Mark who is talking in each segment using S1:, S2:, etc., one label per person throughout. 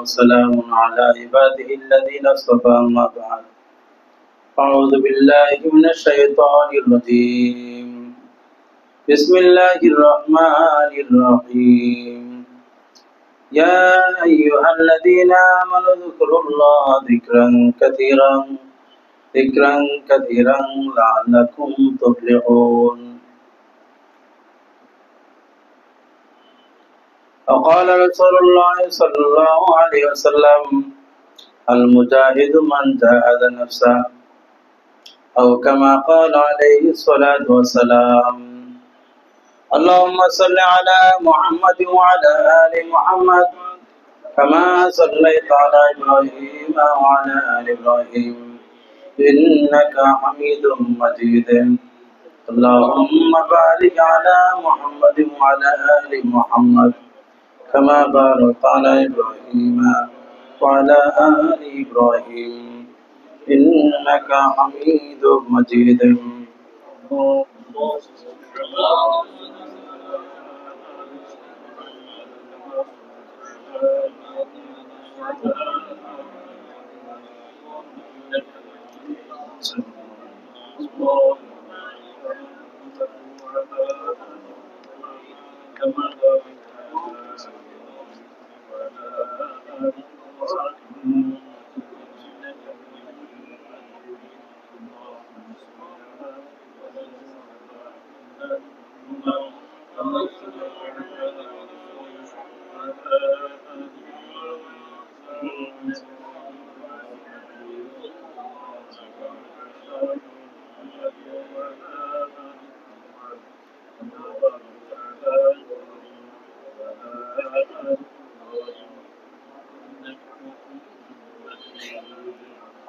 S1: وسلام على عباده الذين اصطفى أما بعد أعوذ بالله من الشيطان الرجيم بسم الله الرحمن الرحيم يا أيها الذين آمنوا اذكروا الله ذكرا كثيرا لعلكم تفلحون وقال رسول الله صلى الله عليه وسلم المجاهد من جاهد نفسه أو كما قال عليه الصلاة والسلام اللهم صل على محمد وعلى آل محمد كما صليت على إبراهيم وعلى آل إبراهيم إنك حميد مجيد اللهم بارك على محمد وعلى آل محمد كما باركت على إبراهيم وعلى آل إبراهيم إنك حميد مجيد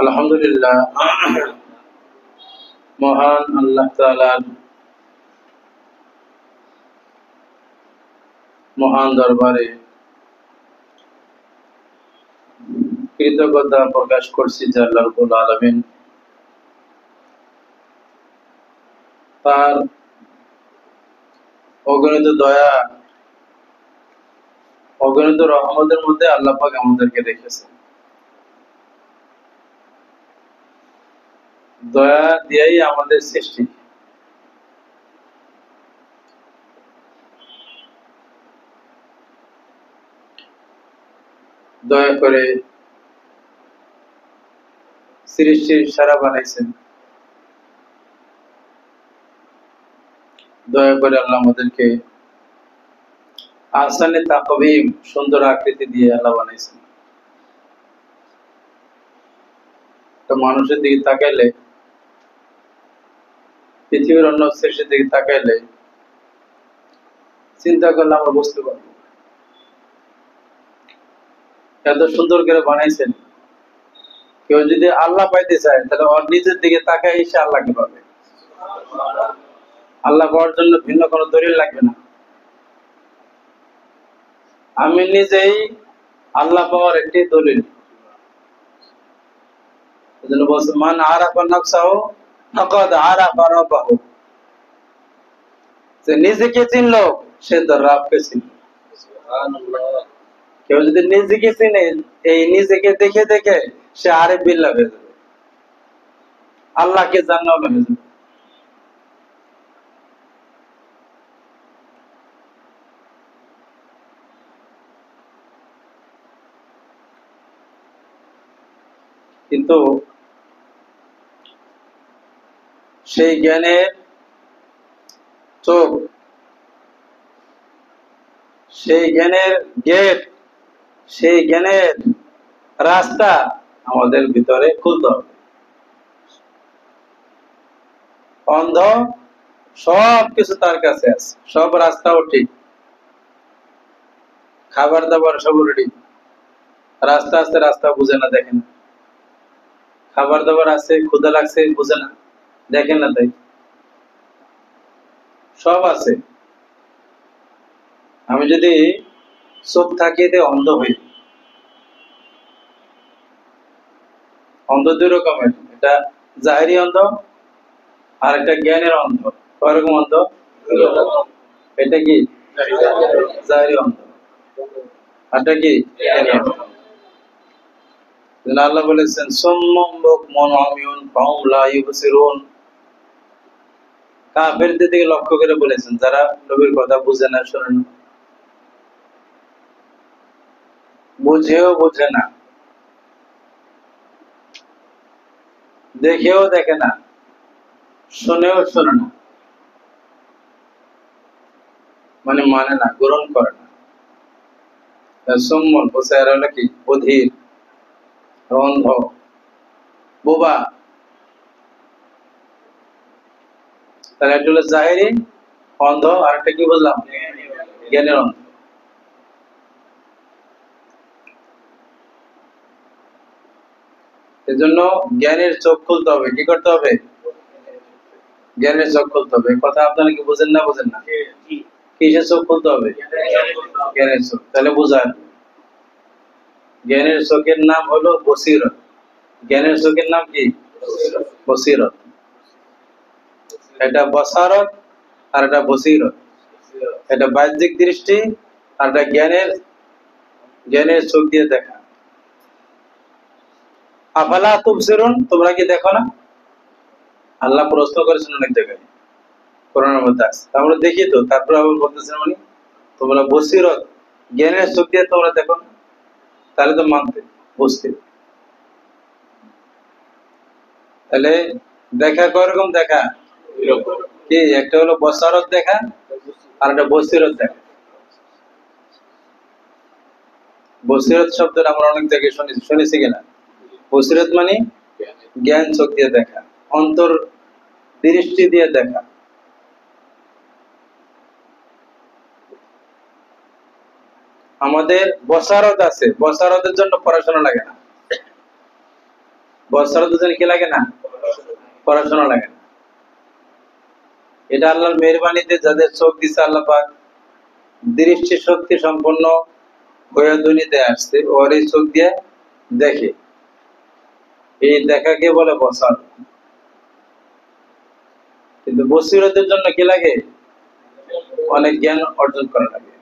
S1: আলহামদুলিল্লাহ মহান আল্লাহ তাআলার মহান দরবারে কৃতজ্ঞতা প্রকাশ করছি যে আল্লাহ রাব্বুল আলামিন তার অগণিত দয়া অগণিত রহমতের মধ্যে আল্লাহ পাক আমাদেরকে রেখেছেন। দয়া দিয়েই আমাদের সৃষ্টি। দয়া করে সৃষ্টির সারা বানাইছেন। দয়া করে আল্লাহ আমাদেরকে আহসানে তাকবীম সুন্দর আকৃতি দিয়ে আল্লাহ বানাইছেন। তো মানুষের দিকে তাকাইলে, পৃথিবীর অন্য সৃষ্টির দিকে তাকাইলে চিন্তা করলে আমরা বুঝতে পারবো এত সুন্দর করে বানাইছেন। কেউ যদি আল্লাহ পাইতে চায় তাহলে ওর নিজের দিকে তাকাই সে আল্লাহকে পাবে। আল্লাহ পাওয়ার জন্য ভিন্ন কোনো দলিল লাগবে না। আমি নিজেই আল্লাহ পাওয়ার একটি দলিল। এজন্য বলছে মান আরাফা নাফসাহু ফাকাদ আরাফা রাব্বাহু। যে নিজেকে চিনলো সে তার রবকে চিনলো। সুবহানাল্লাহ। কেউ যদি নিজেকে চিনে, এই নিজেকে দেখে দেখে সে আরিফ বিল্লাহ হয়ে যাবে, আল্লাহকে জানা হয়ে যাবে। কিন্তু সেই জ্ঞানের চোখ, সেই জ্ঞানের গেট, সেই জ্ঞানের রাস্তা আমাদের ভিতরে খুলতে হবে। অন্ধ সব কিছু তার কাছে আছে, সব রাস্তাও ঠিক, খাবার দাবার সব রেডি, রাস্তা আছে, রাস্তা বুঝে না, দেখে না। খাবার দাবার আছে, ক্ষুধা লাগছে, বুঝে না, দেখে না, তাই সব আছে। আমি যদি চোখ থাকিয়ে অন্ধ হই, অন্ধ দুই রকমের, এটা জাহেরি অন্ধ আর একটা জ্ঞানের অন্ধ। কয়রকম অন্ধ? এটা কি জাহেরি অন্ধ, আরটা কি? আল্লাহ বলেছেন সুম্মুম বুকমুন উমিয়ুন ফাহুম লা ইউবসিরুন। কাফেরদের দিকে লক্ষ্য করে বলেছেন যারা নবীর কথা বুঝে না, শোনে না, বুঝেও বোঝে না, দেখেও দেখে না, শুনেও শোনে না, মানে না, গ্রহণ করে না। সুম্মুন বুঝায় হলো কি? বধির, অন্ধ, বোবা। তাহলে একটা হলো জাহেরি অন্ধ, আর একটা কি বললাম? জ্ঞানের অন্ধ। এজন্য জ্ঞানের চোখ খুলতে হবে। কি করতে হবে? জ্ঞানের চোখ খুলতে হবে। কথা আপনারা কি বুঝেন না? বুঝেন না? কিসের চোখ খুলতে হবে? জ্ঞানের চোখ। তাহলে বুঝার জ্ঞানের চোখের নাম হলো বসিরত। জ্ঞানের চোখের নাম কি? বসিরত। এটা বসারত আর এটা বসিরত। এটা বাহ্যিক দৃষ্টি আর এটা জ্ঞানের চোখ দিয়ে দেখা। আফালা তুবসিরুন, তোমরা কি দেখো না? আল্লাহ প্রশ্ন করেছেন অনেক জায়গায়, কোরআনের মধ্যে আছে। আমরা দেখি তো, তারপর আবার বলতেছেন মানে তোমরা বসিরত, জ্ঞানের চোখ দিয়ে তোমরা দেখো না, তাহলে তো মানতে, বুঝতে। তাহলে দেখা কয়রকম? দেখা কি? একটা হলো বসারত দেখা আর একটা বসিরত দেখা। বসিরত শব্দটা আমরা অনেক জায়গায় শুনেছি কিনা? বসিরত মানে জ্ঞান চোখ দিয়ে দেখা, অন্তর দৃষ্টি দিয়ে দেখা। আমাদের বসারত আছে, বসারতের জন্য পড়াশোনা লাগে না। বসারতের জন্য কি লাগে না? পড়াশোনা লাগে না। এটা আল্লাহর মেহেরবানিতে যাদের চোখ দিচ্ছে আল্লাহ পাক, দৃষ্টি শক্তি সম্পন্ন হয়ে দুনিয়াতে আসছে, ওর এই চোখ দিয়ে দেখে। এই দেখাকে বলে বসার। কিন্তু বসিরতের জন্য কি লাগে? অনেক জ্ঞান অর্জন করা লাগে।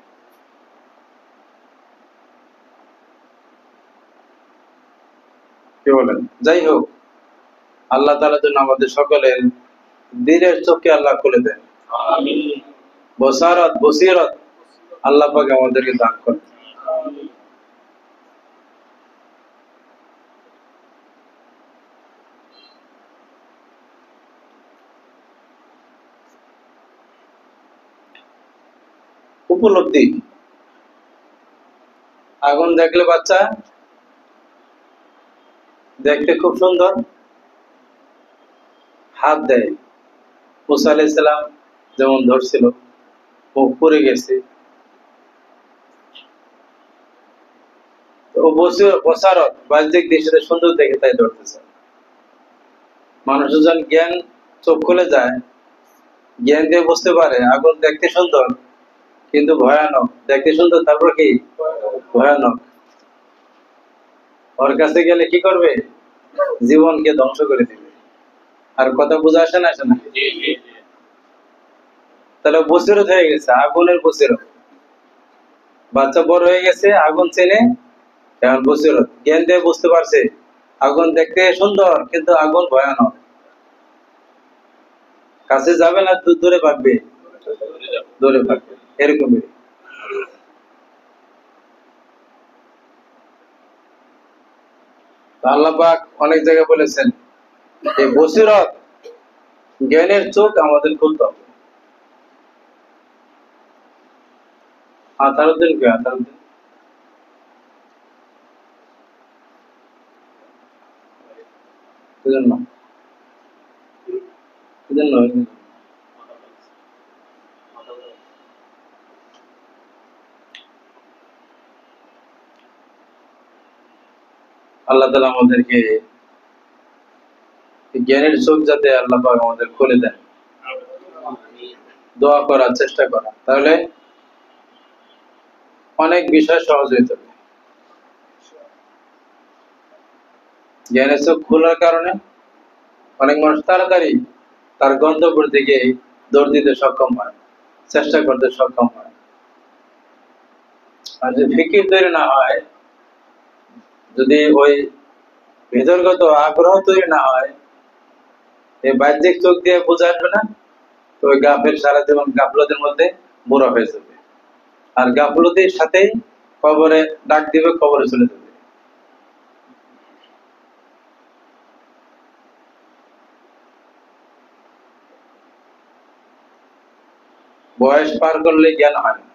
S1: কি বলেন? যাই হোক, আল্লাহ তাআলার জন্য আমাদের সকলের দিলের চোখকে আল্লাহ খুলে দেন। বসারত বসিরত আল্লাহ পাক আমাদেরকে দান করেন। উপলব্ধি, আগুন দেখলে বাচ্চা দেখতে খুব সুন্দর, হাত দেয়। মুসা আলাইহিস সালাম যেমন ধরছিল, মুখ পুড়ে গেছে। ও বসারত বাহ্যিক দৃষ্টিতে সুন্দর দেখে তাই ধরতেছে। মানুষের যখন জ্ঞান চোখ খুলে যায়, জ্ঞান দিয়ে বুঝতে পারে আগুন দেখতে সুন্দর কিন্তু ভয়ানক। দেখতে সুন্দর, তারপর কি? ভয়ানক। ওর কাছে গেলে কি করবে? জীবনকে ধ্বংস করে দিবে। আর কথা বুঝে আসে না? আসে না? তাহলে বসিরত হয়ে গেছে, আগুনের বসিরত। বাচ্চা বড় হয়ে গেছে, আগুন চেনে, এখন বসিরত জ্ঞান দিয়ে বুঝতে পারছে আগুন দেখতে সুন্দর কিন্তু আগুন ভয়ানক। কাছে যাবে না, দূরে ভাগবে, দূরে ভাগবে, এরকমই। আল্লাহ পাক অনেক জায়গায় বলেছেন এই বসিরত, জ্ঞানের চোখ আমাদের খুলতে হবে। আতারুদ্দিন কে? আতারুদ্দিন কিজন্য? কিজন্য? আল্লাহ তাআলা আমাদেরকে জ্ঞানের চোখ যাতে আল্লাহ পাক আমাদের খুলে দেন, দোয়া করার চেষ্টা করা, তাহলে অনেক বিষয় সহজ হয়ে যাবে। জ্ঞানের চোখ খোলার কারণে অনেক মানুষ তাড়াতাড়ি তার গন্তব্যের দিকে দৌড় দিতে সক্ষম হয়, চেষ্টা করতে সক্ষম হয়। আর যদি ফিকির তৈরি না হয়, যদি ওই ভিতরগত আগ্রহ তৈরি না হয়, এই বাহ্যিক চোখ দিয়ে বোঝা আসবে না, তো ওই গাফেল সারা জীবন গাফলতের মধ্যে বুড়া হয়ে যাবে। আর গাফলতির সাথেই কবরে ডাক দিবে, কবরে চলে যাবে। বয়স পার করলে জ্ঞান হয় না,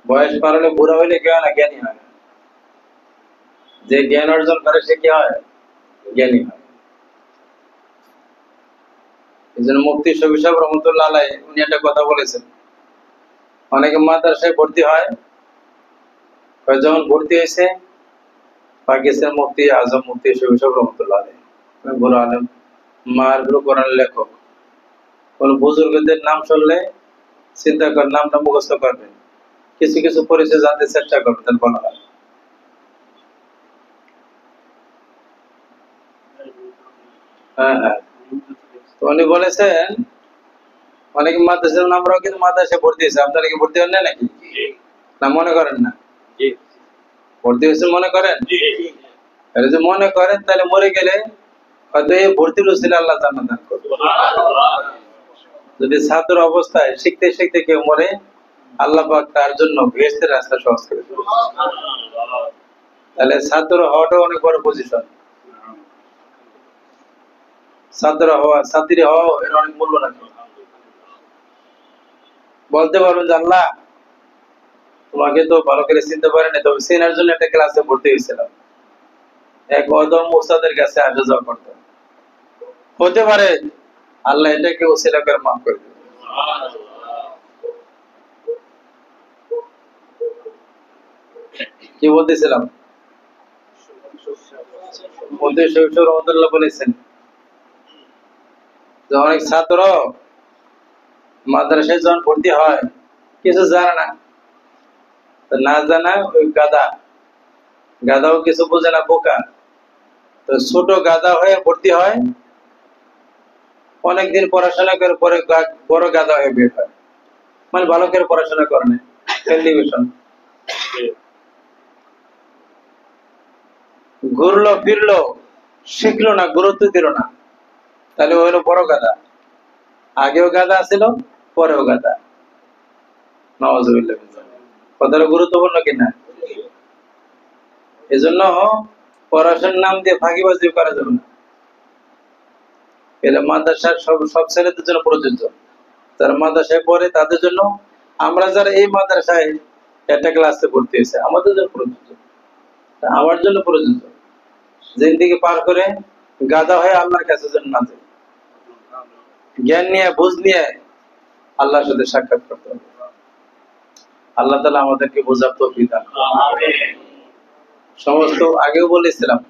S1: বয়স পার হলে বুড়া হইলে কি হয় না, জ্ঞানী হয় না। যে জ্ঞান অর্জন করে সে কি হয়, জ্ঞানী হয়। এই জন্য মুফতি শফি সাহেব রহমতুল্লাহ আলাইহি উনি একটা কথা বলেছেন, অনেকে মাদ্রাসায় ভর্তি হয়, যখন ভর্তি হয়েছে পাকিস্তান মুফতি আজম মুফতি শফি সাহেব রহমতুল্লাহ আলাইহি, বড় আলেম, মারগুলো কোরআনের লেখক, কোন বুজুর্গদের নাম শুনলে চিন্তা কর, নামটা মুখস্থ করবেন, কিছু কিছু পরিচয় জানতে চেষ্টা করবেন, বলা হয়। হ্যাঁ হ্যাঁ, তো উনি বলেছেন অনেক মাদ্রাসার নামরাও কিন্তু মাদ্রাসায় ভর্তি হয়েছে, আপনারা কি ভর্তি হন না নাকি, না মনে করেন না ভর্তি হয়েছে, মনে করেন? যদি মনে করেন তাহলে মরে গেলে হয়তো এই ভর্তির উসিলায় আল্লাহ জান্নাত দান করবে। যদি ছাত্র অবস্থায় শিখতে শিখতে কেউ মরে, আল্লাহ পাক তার জন্য বেহেশতের রাস্তা সহজ করে দেবে। তাহলে ছাত্র হওয়াটা অনেক বড় পজিশন, ছাত্র হওয়া, ছাত্রী হওয়া এর অনেক মূল্য রাখে। বলতে পারবেন যে আল্লাহ তোমাকে তো ভালো করে চিনতে পারেনি, তবে চেনার জন্য একটা ক্লাসে ভর্তি হয়েছিলাম, এক অদম উস্তাদের কাছে আসা যাওয়া করতাম, হতে পারে আল্লাহ এটাকে ওসিলা করে মাফ করে দেবে। কি বলতেছিলাম, বলেছেন যে অনেক ছাত্র মাদ্রাসায় যখন ভর্তি হয় কিছু জানে না, না জানা ওই গাদা, গাদাও কিছু বোঝে না, বোকা, তো ছোট গাদা হয়ে ভর্তি হয়, অনেকদিন পড়াশোনা করে পরে বড় গাদা হয়ে বের হয়, মানে ভালো করে পড়াশোনা করে না, ঘুরলো ফিরলো, শিখলো না, গুরুত্ব দিল না, তাহলে হইলো বড় গাদা, আগেও গাদা ছিল, পরেও গাদা। নাউযুবিল্লাহ, কথাটা গুরুত্বপূর্ণ কিনা? এজন্য পড়াশোনার নাম দিয়ে ফাঁকিবাজি করা যাবে না। এটা মাদ্রাসার সব ছেলেদের জন্য প্রযোজ্য, যারা মাদ্রাসায় পড়ে তাদের জন্য, আমরা যারা এই মাদ্রাসায় একটা ক্লাসে ভর্তি হয়েছে আমাদের জন্য প্রযোজ্য, আমার জন্য প্রযোজ্য। জিন্দেগি পার করে গাদা হয়ে আল্লাহর কাছে যেন না যায়, জ্ঞান নিয়ে, বুঝ নিয়ে আল্লাহর সাথে সাক্ষাৎ করতে হবে। আল্লাহ তাআলা আমাদেরকে বোঝার তৌফিক দান করুন। সমস্ত আগেও বলেছিলাম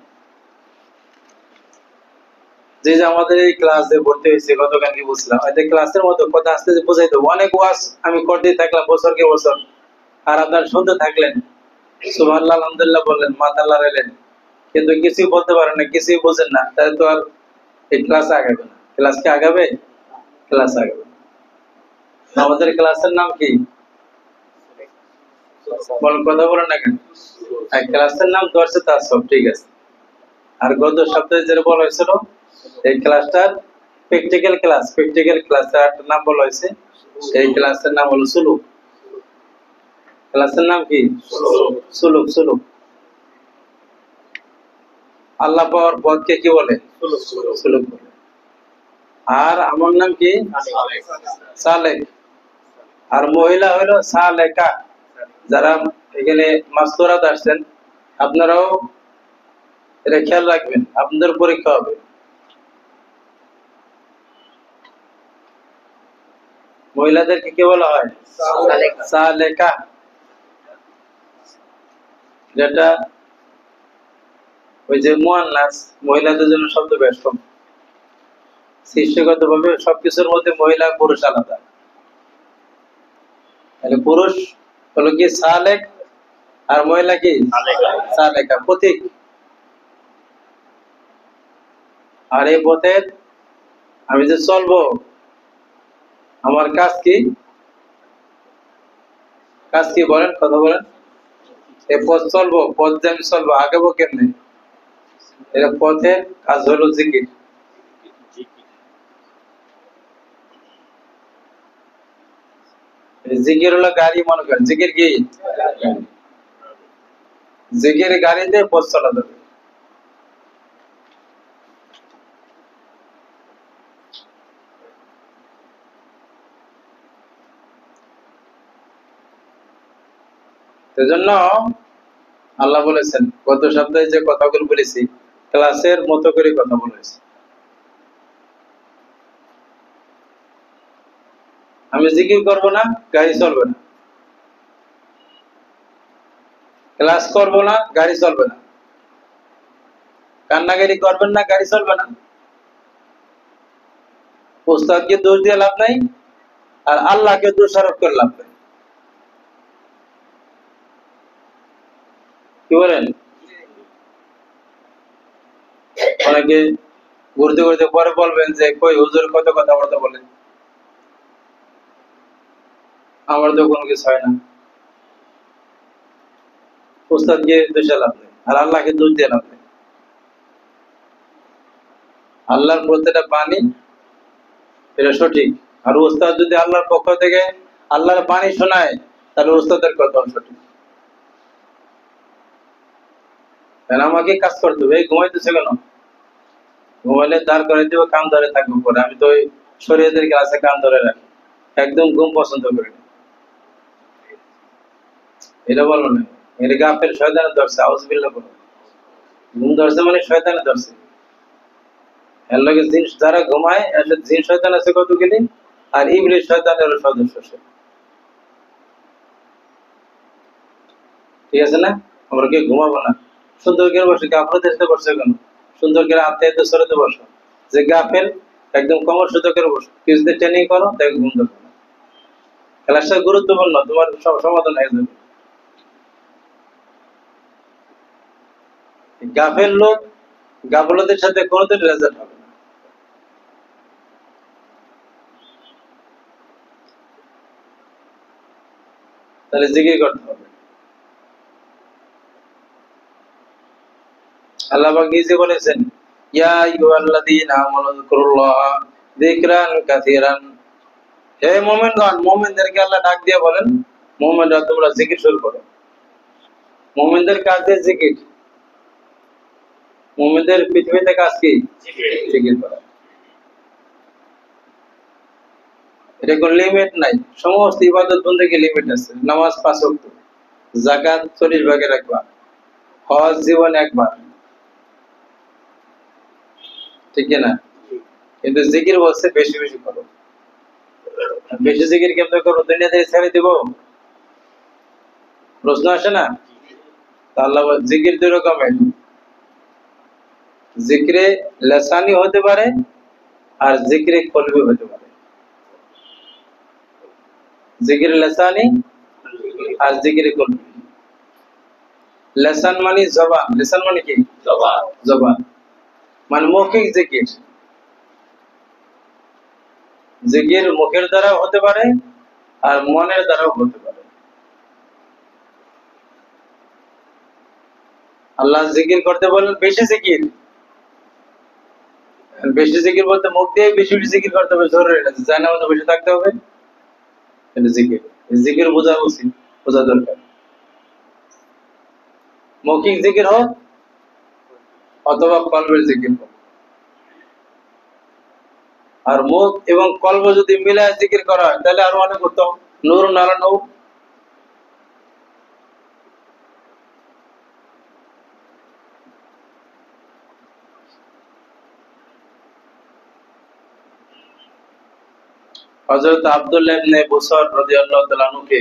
S1: যে আমাদের এই ক্লাসে ভর্তি হয়েছে, গতকালকে বুঝলাম, এদের ক্লাসের মতো কথা আসতে বোঝাই দেবো, অনেক ওয়াজ আমি করতেই থাকলাম বছরকে বছর, আর আপনার শুনতে থাকলেন, সুবহানাল্লাহ আলহামদুলিল্লাহ বললেন, মাথা লড়াইলেন, কিন্তু কিছুই বলতে পারেন না, কিছুই বোঝেন না, তাহলে তো আর এই ক্লাস আগাবে না। ক্লাস কি আগাবে? ক্লাস আগাবে। আমাদের ক্লাসের নাম কি বলেন, কথা বলেন না কেন? ক্লাসের নাম দর্শে তার সব ঠিক আছে। আর গত সপ্তাহে যেটা বলা হয়েছিল, এই ক্লাসটার প্র্যাকটিক্যাল ক্লাস, প্র্যাকটিক্যাল ক্লাসের একটা নাম বলা হয়েছে, এই ক্লাসের নাম হলো সুলুক। ক্লাসের নাম কি? সুলুক। সুলুক, আল্লাহ পাওয়ার পথকে কি বলে? সুলুক বলে। আর আমার নাম কি? সালেক। আর মহিলা হলো সালেকা। যারা এখানে মাস্তরাত আসছেন, আপনারাও এটা খেয়াল রাখবেন, আপনাদের পরীক্ষা হবে। মহিলাদেরকে কি বলা হয়? সালেকা। যেটা ওই যে মুয়ান্নাস, মহিলাদের জন্য শব্দ বেশ কম, সৃষ্টিগত ভাবে সবকিছুর মধ্যে মহিলা পুরুষ আলাদা। তাহলে পুরুষ হলো কি সালেক, আর মহিলা কি সালেকা, প্রতীক। আর এই পথের আমি যে চলবো, আমার কাজ কি? কাজ কি বলেন, কথা বলেন। এই পথ চলবো, পথ যে আমি চলবো, আগাবো কেমনে? এর পথের কাজ হলো জিকির। জিকির হলো গাড়ি, মনে করেন জিকির কি? জিকির গাড়িতে পথ চলা যাবে। সেজন্য আল্লাহ বলেছেন, গত সপ্তাহে যে কথাগুলো বলেছি ক্লাসের মতো করে কথা বলেছি। আমি জিকির করব না, গাড়ি চলবে না। ক্লাস করব না, গাড়ি চলবে না। কান্নাকারি করবেন না, গাড়ি চলবে না। উস্তাদকে দোষ দিয়ে লাভ নাই, আর আল্লাহকে দোষারোপ করে লাভ নাই। কি বলেন? অনেকে ঘুরতে ঘুরতে পরে বলবেন যে কই হুজুর কত কথাবার্তা বলেন, আমার তো কোনো কিছু হয় না। উস্তাদকে দোষে লাভ নেই, আর আল্লাহকে দোষ দিয়ে লাভ নেই। আল্লাহর প্রত্যেকটা বাণী এটা সঠিক। আর উস্তাদ যদি আল্লাহর পক্ষ থেকে আল্লাহর বাণী শোনায়, তাহলে উস্তাদের কথা সঠিক। আমাকে কাজ করতে হবে। এই ঘুমাইতেছে কেন? ঘুমাইলে দাঁড় করে দিব, কান ধরে থাকবো পরে। আমি তো ওই শরীয়তের ক্লাসে কান ধরে রাখি, একদম ঘুম পছন্দ করি না। এটা বলো না, এটা গাফের শয়তানে ধরছে। আউযুবিল্লাহ বলো। ঘুম ধরছে মানে শয়তানে ধরছে। এর লগে জিন যারা ঘুমায়, এর সাথে জিন শয়তান আছে কতগুলি, আর ইবলিস শয়তানের সদস্য সে। ঠিক আছে না? আমরা কি ঘুমাবো না? সুন্দর করে বসে, গাফেল দেখতে বসছে কেন? সুন্দর করে আত্মায়িত সরাতে বসো। যে গাফেল, একদম কমর সুতো করে বসো, কিছুতে ট্রেনিং করো, দেখো ঘুম ধরবে না। ক্লাসটা গুরুত্বপূর্ণ, তোমার সব সমাধান হয়ে যাবে। গাফেল লোক গাফলতের সাথে কোনোদিন রেজাল্ট হবে না। তাহলে জিকির করতে হবে। আল্লাহ পাক নিজে বলেছেন, ইয়া আইয়ুহাল্লাযীনা আমানু যিকুরুল্লাহা যিকরান কাসীরান। হে মুমিনগণ, মুমিনদেরকে আল্লাহ ডাক দিয়ে বলেন, মুমিনরা তোমরা জিকির শুরু করো। মুমিনদের কাজে জিকির। মুমিনদের পৃথিবীতে কাজ কি? জিকির করা। এটা কোনো লিমিট নাই। সমস্ত ইবাদত বন্দেগী লিমিট আছে। নামাজ 5 ওয়াক্ত, যাকাত 40 ভাগের 1 ভাগ, হজ জীবনে একবার। ঠিক না? কিন্তু জিকির বলছে বেশি বেশি করো। বেশি জিকির কেমনে করো? দুনিয়া থেকে ছেড়ে দিব? প্রশ্ন আসে না? আল্লাহ জিকির 2 রকমের। জিকরে লাসানি হতে পারে, আর জিকরে কলবি হতে পারে। জিকির লাসানি আর জিকির কলবি। লাসান মানে জবান। লাসান মানে কি? জবান। জবান মানে মৌখিক জিকির। জিকির মুখের দ্বারাও হতে পারে, আর মনের দ্বারাও হতে পারে। আল্লাহ জিকির করতে বলেন বেশি জিকির। বেশি জিকির বলতে মুখ দিয়ে বেশি বেশি জিকির করতে হবে জরুরি না, জানা মতো বেশি থাকতে হবে। এটা জিকির। জিকির বোঝা উচিত, বোঝা দরকার। মৌখিক জিকির হোক অথবা কলবের জিকির হোক। আর মুখ এবং কলব যদি মিলায় জিকির করা হয়, তাহলে আরো অনেক উত্তম। নূর নালা নূর। হযরত আব্দুল্লাহ ইবনে বুসর রাদিয়াল্লাহু তাআলা আনহুকে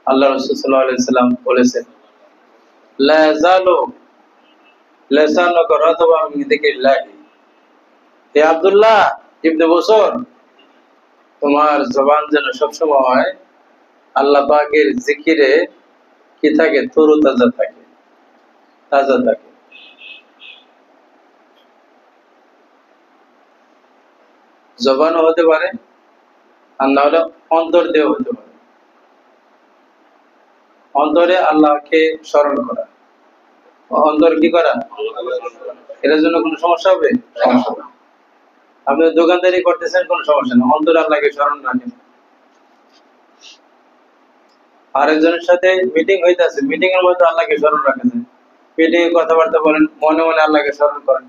S1: আল্লাহ রাসূল সাল্লাল্লাহু আলাইহি সাল্লাম বলেছেন, লা ইয়াজালু লিসানুকা রাতবান মিন যিকরিল্লাহ। হে আব্দুল্লাহ ইবনে বুসর, তোমার জবান যেন সবসময় আল্লাহ পাকের জিকিরে কি থাকে? তরুতাজা থাকে, তাজা থাকে। জবানও হতে পারে, আর না হলে অন্তর দিয়েও হতে পারে। অন্তরে আল্লাহকে স্মরণ করা, অন্তর কি করা, এটার জন্য কোনো সমস্যা হবে? সমস্যা হবে। আপনি দোকানদারি করতেছেন, কোনো সমস্যা না, অন্তর আল্লাহকে স্মরণ রাখেন। আরেকজনের সাথে মিটিং হইতেছে, মিটিং এর মধ্যে আল্লাহকে স্মরণ রাখেন, মিটিং এ কথাবার্তা বলেন, মনে মনে আল্লাহকে স্মরণ করেন।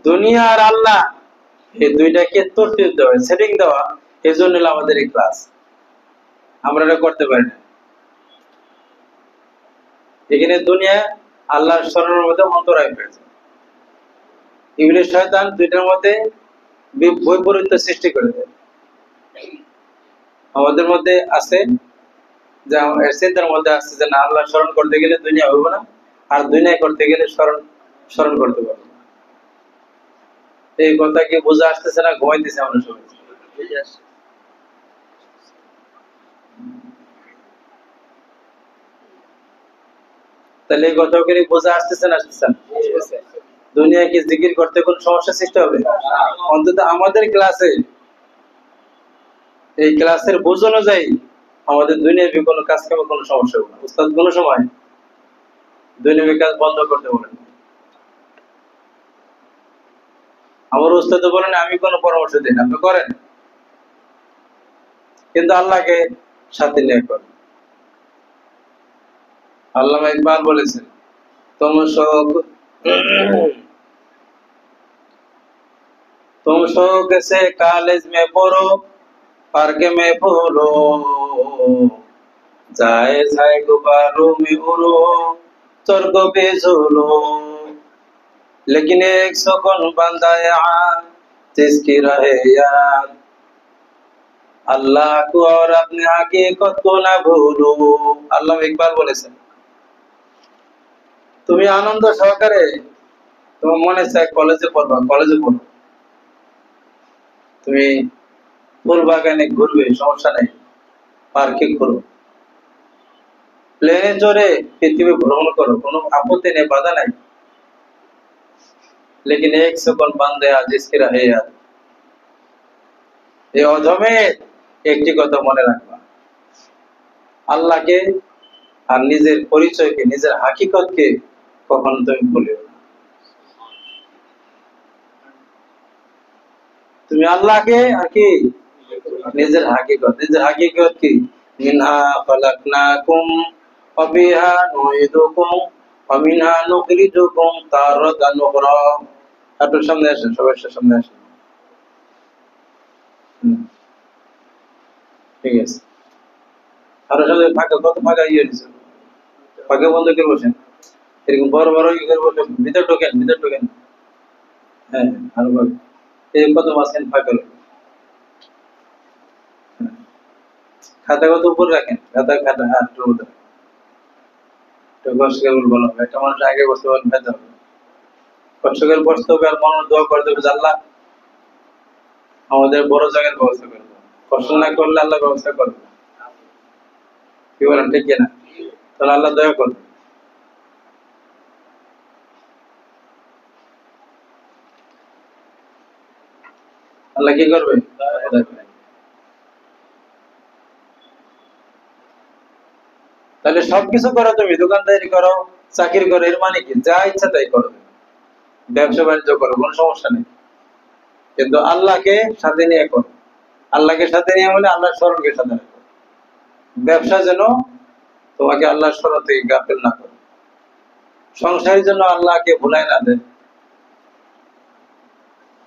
S1: দুনিয়া আর আল্লাহ, এই দুইটাকে তরতিব দেওয়া, সেটিং দেওয়া, এই জন্য আমাদের এই ক্লাস। আমরা এটা করতে পারি না। এখানে দুনিয়া আল্লাহর স্মরণের মধ্যে অন্তরায় হয়েছে। ইবলিস শয়তান দুইটার মধ্যে বৈপরীত্য সৃষ্টি করে দেয়। আমাদের মধ্যে আছে যে চিন্তার মধ্যে আছে যে না, আল্লাহ স্মরণ করতে গেলে দুনিয়া হইব না, আর দুনিয়া করতে গেলে স্মরণ করতে পারবো না। এই কথা কি বোঝা আসতেছে না? ঘুমাইতেছে আমরা সবাই। তাহলে এই কথা কি বোঝা আসতেছে না? আসতেছে না? দুনিয়াকে জিকির করতে কোন সমস্যা সৃষ্টি হবে? অন্তত আমাদের ক্লাসে, এই ক্লাসের বুঝ অনুযায়ী আমাদের দুনিয়াবি কোনো কাজ কামে কোনো সমস্যা হবে না। উস্তাদ কোনো সময় দুনিয়াবি কাজ বন্ধ করতে বলেন। আমার উস্তাদ বলেন আমি কোনো পরামর্শ দিই না, আপনি করেন, কিন্তু আল্লাহকে সাথে নিয়ে করেন। আল্লামা ইকবাল বলেছেন, तुम शौक से कॉलेज में पढ़ो, पार्क में फूलो, जाए जाए गुब्बारों में उड़ो, स्वर्गों पे झूलो, लेकिन एक सुकून बंदा यहाँ जिसकी रहे याद, अल्लाह को और अपने हकीकत को ना भूलो। আল্লামা ইকবাল বলেছেন, তুমি আনন্দ সহকারে তোমার মনে চায় কলেজে পড়বা, কলেজে পড়ো, তুমি ফুল বাগানে ঘুরবে, সমস্যা নাই, পার্কে ঘুরো, প্লেনে চড়ে পৃথিবী ভ্রমণ করো, কোনো আপত্তি নেই, বাধা নাই, लेकिन एक सुकून बंदे आज जिसकी रहे यार, এই অধমে একটি কথা মনে রাখবা, আল্লাহকে আর নিজের পরিচয়কে, নিজের হাকিকতকে কখনো তুমি ভুলিও না। তুমি আল্লাহকে আর কি নিজের হাকিকত, নিজের হাকিকত কি, মিনহা খলাকনাকুম ওয়া বিহা নুইদুকুম ওয়া মিনহা নুখরিজুকুম তারাতান উখরা। একটু সামনে আসেন, সবাই সামনে আসেন। ঠিক আছে, আর আসলে ফাঁকা, কত ফাঁকা ইয়ে দিছে, ফাঁকা বন্ধ করে বসেন, এরকম বড় বড় ইয়ে করে বসে ভিতর ঢোকেন, ভিতর ঢোকেন। হ্যাঁ, আরো ভালো, এই কত মাসেন ফাঁকা, খাতা কত উপর রাখেন, খাতা খাতা হাত মধ্যে কষ্ট করে বলো, একটা মানুষ আগে বসতে পারেন, খাতে হবে, কষ্ট করে বসতে হবে, আর মনে দোয়া করে দেবে, আল্লাহ আমাদের বড় জায়গার ব্যবস্থা করবে, কষ্ট না করলে আল্লাহ ব্যবস্থা করবে। কি বলেন, ঠিক কিনা? তাহলে আল্লাহ দয়া করবে। আল্লাহ কি করবে? তাহলে সবকিছু করো, তুমি দোকানদারি করো, চাকরি করো, এর মানে কি, যা ইচ্ছা তাই করো, ব্যবসা বাণিজ্য করো, কোনো সমস্যা নেই, কিন্তু আল্লাহকে সাথে নিয়ে করো। আল্লাহকে সাথে নিয়ে মানে আল্লাহর স্মরণকে সাথে রাখো। ব্যবসা যেন তোমাকে আল্লাহর স্মরণ থেকে গাফেল না করে, সংসারের জন্য আল্লাহকে ভুলাই না দেয়,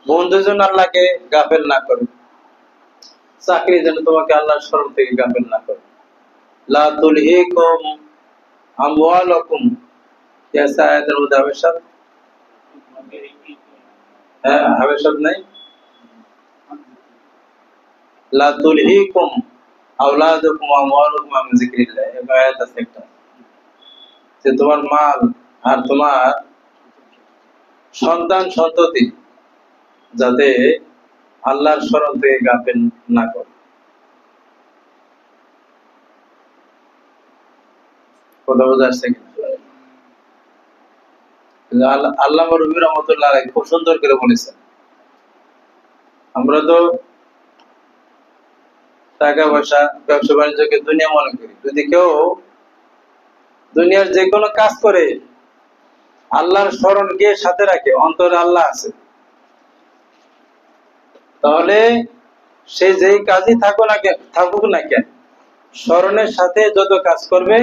S1: বন্ধুর জন্য আল্লাহকে গাফেল না করে, চাকরির জন্য তোমাকে আল্লাহর স্মরণ থেকে গাফেল না করে। লা তুলহিকুম আমওয়ালুকুম, ऐसा আয়াতের মধ্যে হাবেশাত, হ্যাঁ হাবেশাত নাই, লা তুলহিকুম আওলাদুকুম আমওয়ালুকুম আন যিকরিল্লাহ, এই আয়াত আছে একটা, যে তোমার মাল আর তোমার সন্তান সন্ততি যাতে আল্লাহর স্মরণ থেকে গাফেল না করে। কথা বোঝা আসছে কিনা? আল্লামা রুমি রহমতুল্লাহ আলাইহি খুব সুন্দর করে বলেছেন, আমরা তো টাকা পয়সা, ব্যবসা বাণিজ্যকে দুনিয়া মনে করি, যদি কেউ দুনিয়ার যে কোনো কাজ করে আল্লাহর স্মরণকে সাথে রাখে, অন্তরে আল্লাহ আছে, তাহলে সে যেই কাজই থাকুক না কেন স্মরণের সাথে যত কাজ করবে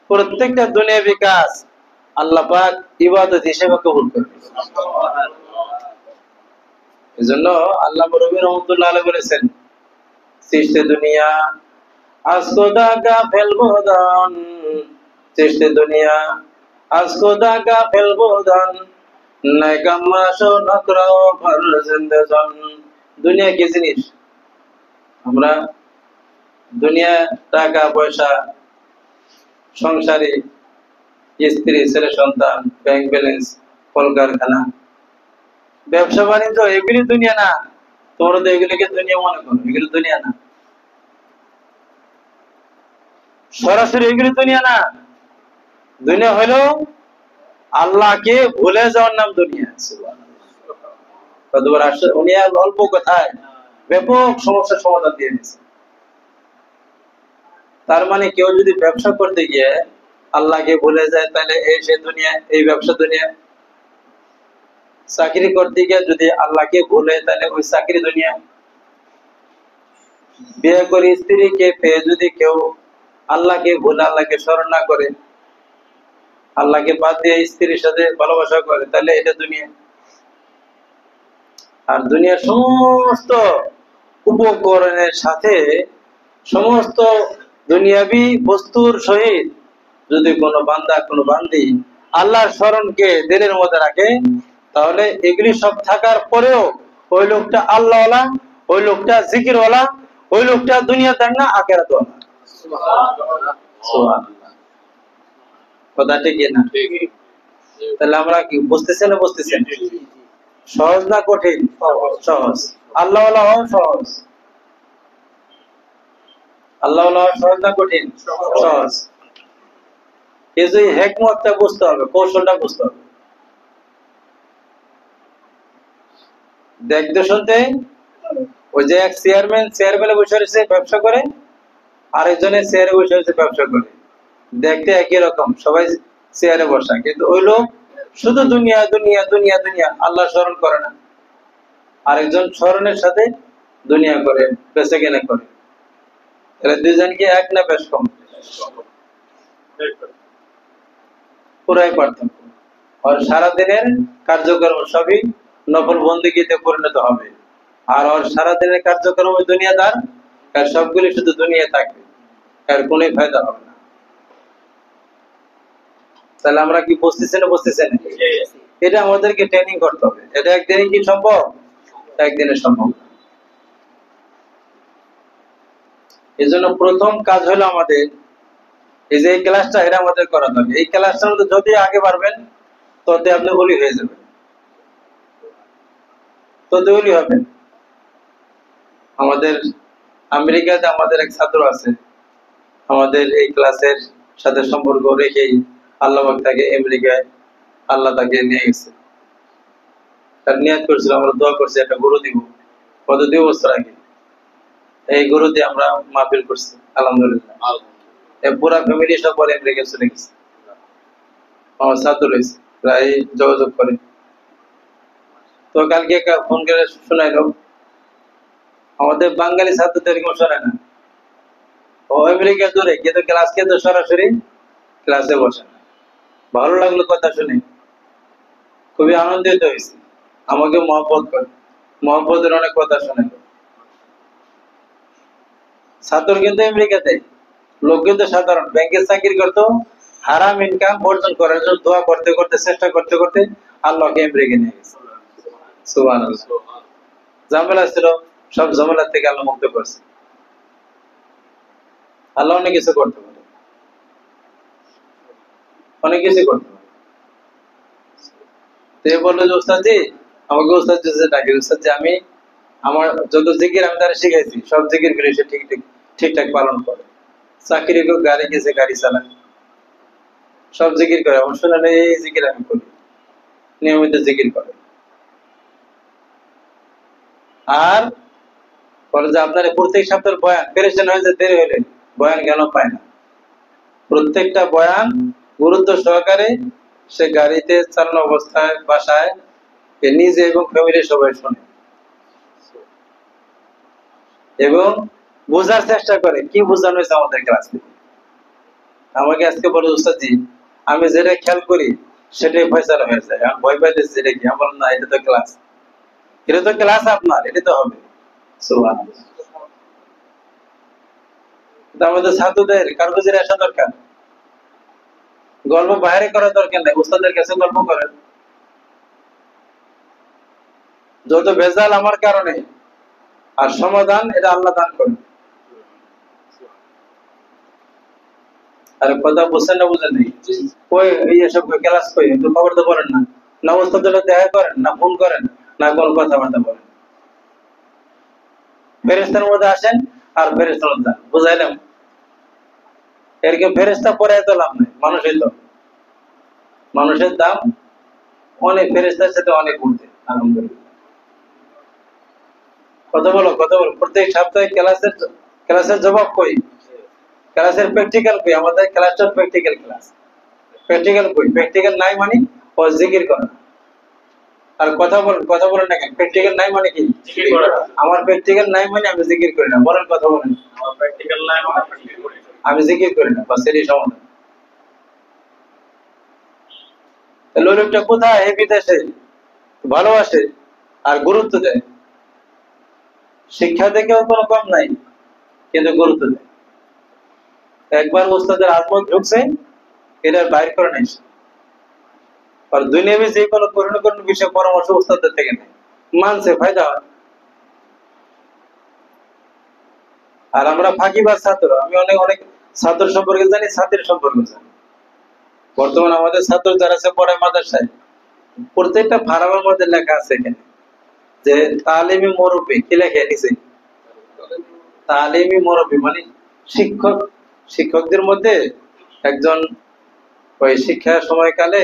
S1: প্রত্যেকটা দুনিয়াবী কাজ আল্লাহ পাক ইবাদত হিসেবে কবুল করবে। এজন্য আল্লাহ নবী রাহমাতুল্লাহ আলাইহি বলেছেন, সৃষ্টি দুনিয়া আজ খোদা কা ফেলবদান, সৃষ্টি দুনিয়া আজ খোদা কা ফেলবদান, নাই কামাশো নকরাও ভর জিন্দেজান। দুনিয়া কি জিনিস? আমরা দুনিয়া টাকা পয়সা, সংসারে স্ত্রী ছেলে সন্তান, ব্যাংক ব্যালেন্স, কলকারখানা, ব্যবসা বাণিজ্য, এগুলি দুনিয়া না। তোমরা তো এগুলিকে দুনিয়া মনে করো, এগুলি দুনিয়া না, সরাসরি এগুলি দুনিয়া না। দুনিয়া হলো আল্লাহকে ভুলে যাওয়ার নাম দুনিয়া। উনি অল্প কথায় ব্যাপক সমস্যার সমাধান দিয়ে দিয়েছে। তার মানে কেউ যদি ব্যবসা করতে গিয়ে আল্লাহকে ভুলে যায় তাহলে এই সে দুনিয়া, এই ব্যবসা দুনিয়া। চাকরি করতে গিয়ে যদি আল্লাহকে ভুলে তাহলে ওই চাকরি দুনিয়া। বিয়ে করে স্ত্রীকে পেয়ে যদি কেউ আল্লাহকে ভুলে, আল্লাহকে স্মরণ না করে, আল্লাহকে বাদ দিয়ে স্ত্রীর সাথে ভালোবাসা করে, তাহলে এটা দুনিয়া। আর দুনিয়ার সমস্ত উপকরণের সাথে সমস্ত দুনিয়াবি বস্তুর সহিত যদি কোনো বান্দা কোনো বান্দি আল্লাহর স্মরণকে দিলের মধ্যে রাখে, তাহলে এগুলি সব থাকার পরেও ওই লোকটা আল্লাহওয়ালা, ওই লোকটা জিকিরওয়ালা, ওই লোকটা দুনিয়াদার না, আখিরাতওয়ালা। সুবহানাল্লাহ। কথা ঠিক না? তাহলে আমরা কি বুঝতেছেন? বুঝতেছেন? সহজ না কঠিন? সহজ। আল্লাহওয়ালা হওয়া সহজ। আল্লাহওয়ালা হওয়া সহজ না কঠিন? সহজ। কিন্তু এই হিকমতটা বুঝতে হবে, কৌশলটা বুঝতে হবে। দেখতে শুনতে ওই যে এক চেয়ারম্যানে বসে রয়েছে ব্যবসা করে, আরেকজনের চেয়ারে বসে রয়েছে ব্যবসা করে, দেখতে একই রকম, সবাই চেয়ারে বসা, কিন্তু ওই লোক শুধু দুনিয়া দুনিয়া দুনিয়া দুনিয়া, আল্লাহ স্মরণ করে না। আরেকজন স্মরণের সাথে দুনিয়া করে, বেঁচে কেনা করে। এরা দুইজন কি এক না বেশ কম? পুরাই পার্থক্য। আর সারাদিনের কার্যক্রম সবই নফল বন্দেগীতে পরিণত হবে, আর ওর সারাদিনের কার্যক্রম দুনিয়াদার, আর সবগুলি শুধু দুনিয়া থাকবে, আর কোনো ফায়দা হবে না। তাহলে আমরা কি বুঝতেছেন? বুঝতেছেন? এটা আমাদেরকে ট্রেনিং করতে হবে। এটা একদিনে কি সম্ভব? একদিনে সম্ভব। এই জন্য প্রথম কাজ হলো আমাদের এই যে এই ক্লাসটা, এটা আমাদের করাতে হবে। এই ক্লাসটার মধ্যে যদি আগে পারবেন তত আপনি ওলি হয়ে যাবেন, তত ওলি হবেন। আমাদের আমেরিকাতে আমাদের এক ছাত্র আছে, আমাদের এই ক্লাসের সাথে সম্পর্ক রেখেই আল্লাহ তাকে আমেরিকায় আল্লাহ তাকে নিয়ে গেছে। তার নিয়াত করছিল, আমরা দোয়া করছি একটা গরু দিব, কত 2 বছর আগে। এই গরু দিয়ে আমরা মাহফিল করছি আলহামদুলিল্লাহ। পুরা ফ্যামিলি সব পরে আমেরিকা চলে গেছে। আমার ছাত্র রয়েছে, প্রায় যোগাযোগ করে। তো কালকে ফোন করে শোনাইলো, আমাদের বাঙালি ছাত্রদের এরকম শোনায় না, ও আমেরিকা দূরে, কিন্তু ক্লাস কিন্তু সরাসরি ক্লাসে বসে না। ভালো লাগলো কথা শুনে, খুবই আনন্দিত হয়েছে। আমাকে মহব্বত করে, মহব্বতের অনেক কথা শোনাইলো। ছাত্র কিন্তু আমেরিকাতে, লোক কিন্তু সাধারণ ব্যাংকে চাকরি করতো, হারাম ইনকাম অর্জন করার জন্য দোয়া করতে করতে, চেষ্টা করতে করতে আল্লাহকে আমেরিকা নিয়ে গেছে। সুবহানাল্লাহ। ঝামেলা ছিল, সব ঝামেলা থেকে আল্লাহ মুক্ত করছে। আল্লাহ অনেক কিছু করতে পারে, অনেক কিছু করতে পারে। বললো যে উস্তাদজি, আমাকে উস্তাদ ডাকে, উস্তাদজি আমি আমার যত জিকির আমি তারা শিখাইছি, সব জিকির গুলি সে ঠিকঠাক পালন করে। চাকরি গাড়ি গেছে, গাড়ি চালায়, সব জিকির করে। আমার শোনা নেই এই জিকির আমি করি, নিয়মিত জিকির করে। আর বলে যে আপনার প্রত্যেক সপ্তাহের বয়ান পেরেশান হয়েছে, দেরি হলে বয়ান কেন পায় না? প্রত্যেকটা বয়ান গুরুত্ব সহকারে সে গাড়িতে চালানো অবস্থায় বাসায় নিজে এবং ফ্যামিলি সবাই শোনে এবং বোঝার চেষ্টা করে কি বোঝানো হয়েছে আমাদের ক্লাস থেকে। আমাকে আজকে বলো উস্তাদজি আমি যেটা খেয়াল করি সেটাই ফয়সালা হয়ে যায়, আমি ভয় পাইতেছি যেটা কি, আমার না এটা তো ক্লাস, এটা তো ক্লাস আপনার, এটা তো হবে। সুবহানাল্লাহ। আমাদের ছাত্রদের কারো কাছে আসা দরকার, গল্প বাইরে করার দরকার নেই, উস্তাদের কাছে গল্প করেন। যত ভেজাল আমার কারণে, আর সমাধান এটা আল্লাহ দান করেন। আর কথা বুঝছেন না বুঝেন নেই, কই এইসব ক্লাস কই একটু খবর তো বলেন না, না উস্তাদের সাথে দেখা করেন, না ফোন করেন, না কোনো কথাবার্তা বলেন। ফেরেশতার মধ্যে আসেন আর ফেরেশতার মধ্যে বুঝাইলাম, এরকম ফেরেশতা পরে এত লাভ নেই, মানুষের তো মানুষের দাম অনেক ফেরেশতার সাথে অনেক উঠে। আলহামদুলিল্লাহ। কথা বলো কথা বলো, প্রত্যেক সপ্তাহে ক্লাসের জবাব কই, ক্লাসের প্র্যাকটিক্যাল কই, আমাদের ক্লাসটা প্র্যাকটিক্যাল ক্লাস, প্র্যাকটিক্যাল কই, প্র্যাকটিক্যাল নাই মানে ও জিকির করা। আর কথা বলেন না কেন, প্র্যাকটিক্যাল নাই মানে কি জিকির করা, আমার প্র্যাকটিক্যাল নাই মানে আমি জিকির করি না, বলেন কথা বলেন, আমার প্র্যাকটিক্যাল নাই মানে আমি জিকির করি না, বাস এরই সমাধান। তাহলে লোকটা কোথায় এই বিদেশে ভালোবাসে আর গুরুত্ব দেয়, শিক্ষা থেকেও কোনো কম নাই কিন্তু গুরুত্ব দেয়। একবার ওস্তাদের আত্মত ঢুকছে, এটা বাইর করে নাই। আর দুনিয়াবি যে কোনো করুণ বিষয়ে পরামর্শ ওস্তাদের থেকে নেই, মানছে ফায়দা হয়। আর আমরা ফাঁকিবাজ ছাত্র, আমি অনেক অনেক ছাত্র সম্পর্কে জানি, ছাত্রের সম্পর্কে জানি। বর্তমানে আমাদের ছাত্র যারা আছে পড়ায় মাদ্রাসায়, প্রত্যেকটা ফার্মের মধ্যে লেখা আছে এখানে যে তালিমি মুরব্বি, কি লেখে নিচে তালিমি মুরব্বি মানে শিক্ষক, শিক্ষকদের মধ্যে একজন ওই শিক্ষা সময়কালে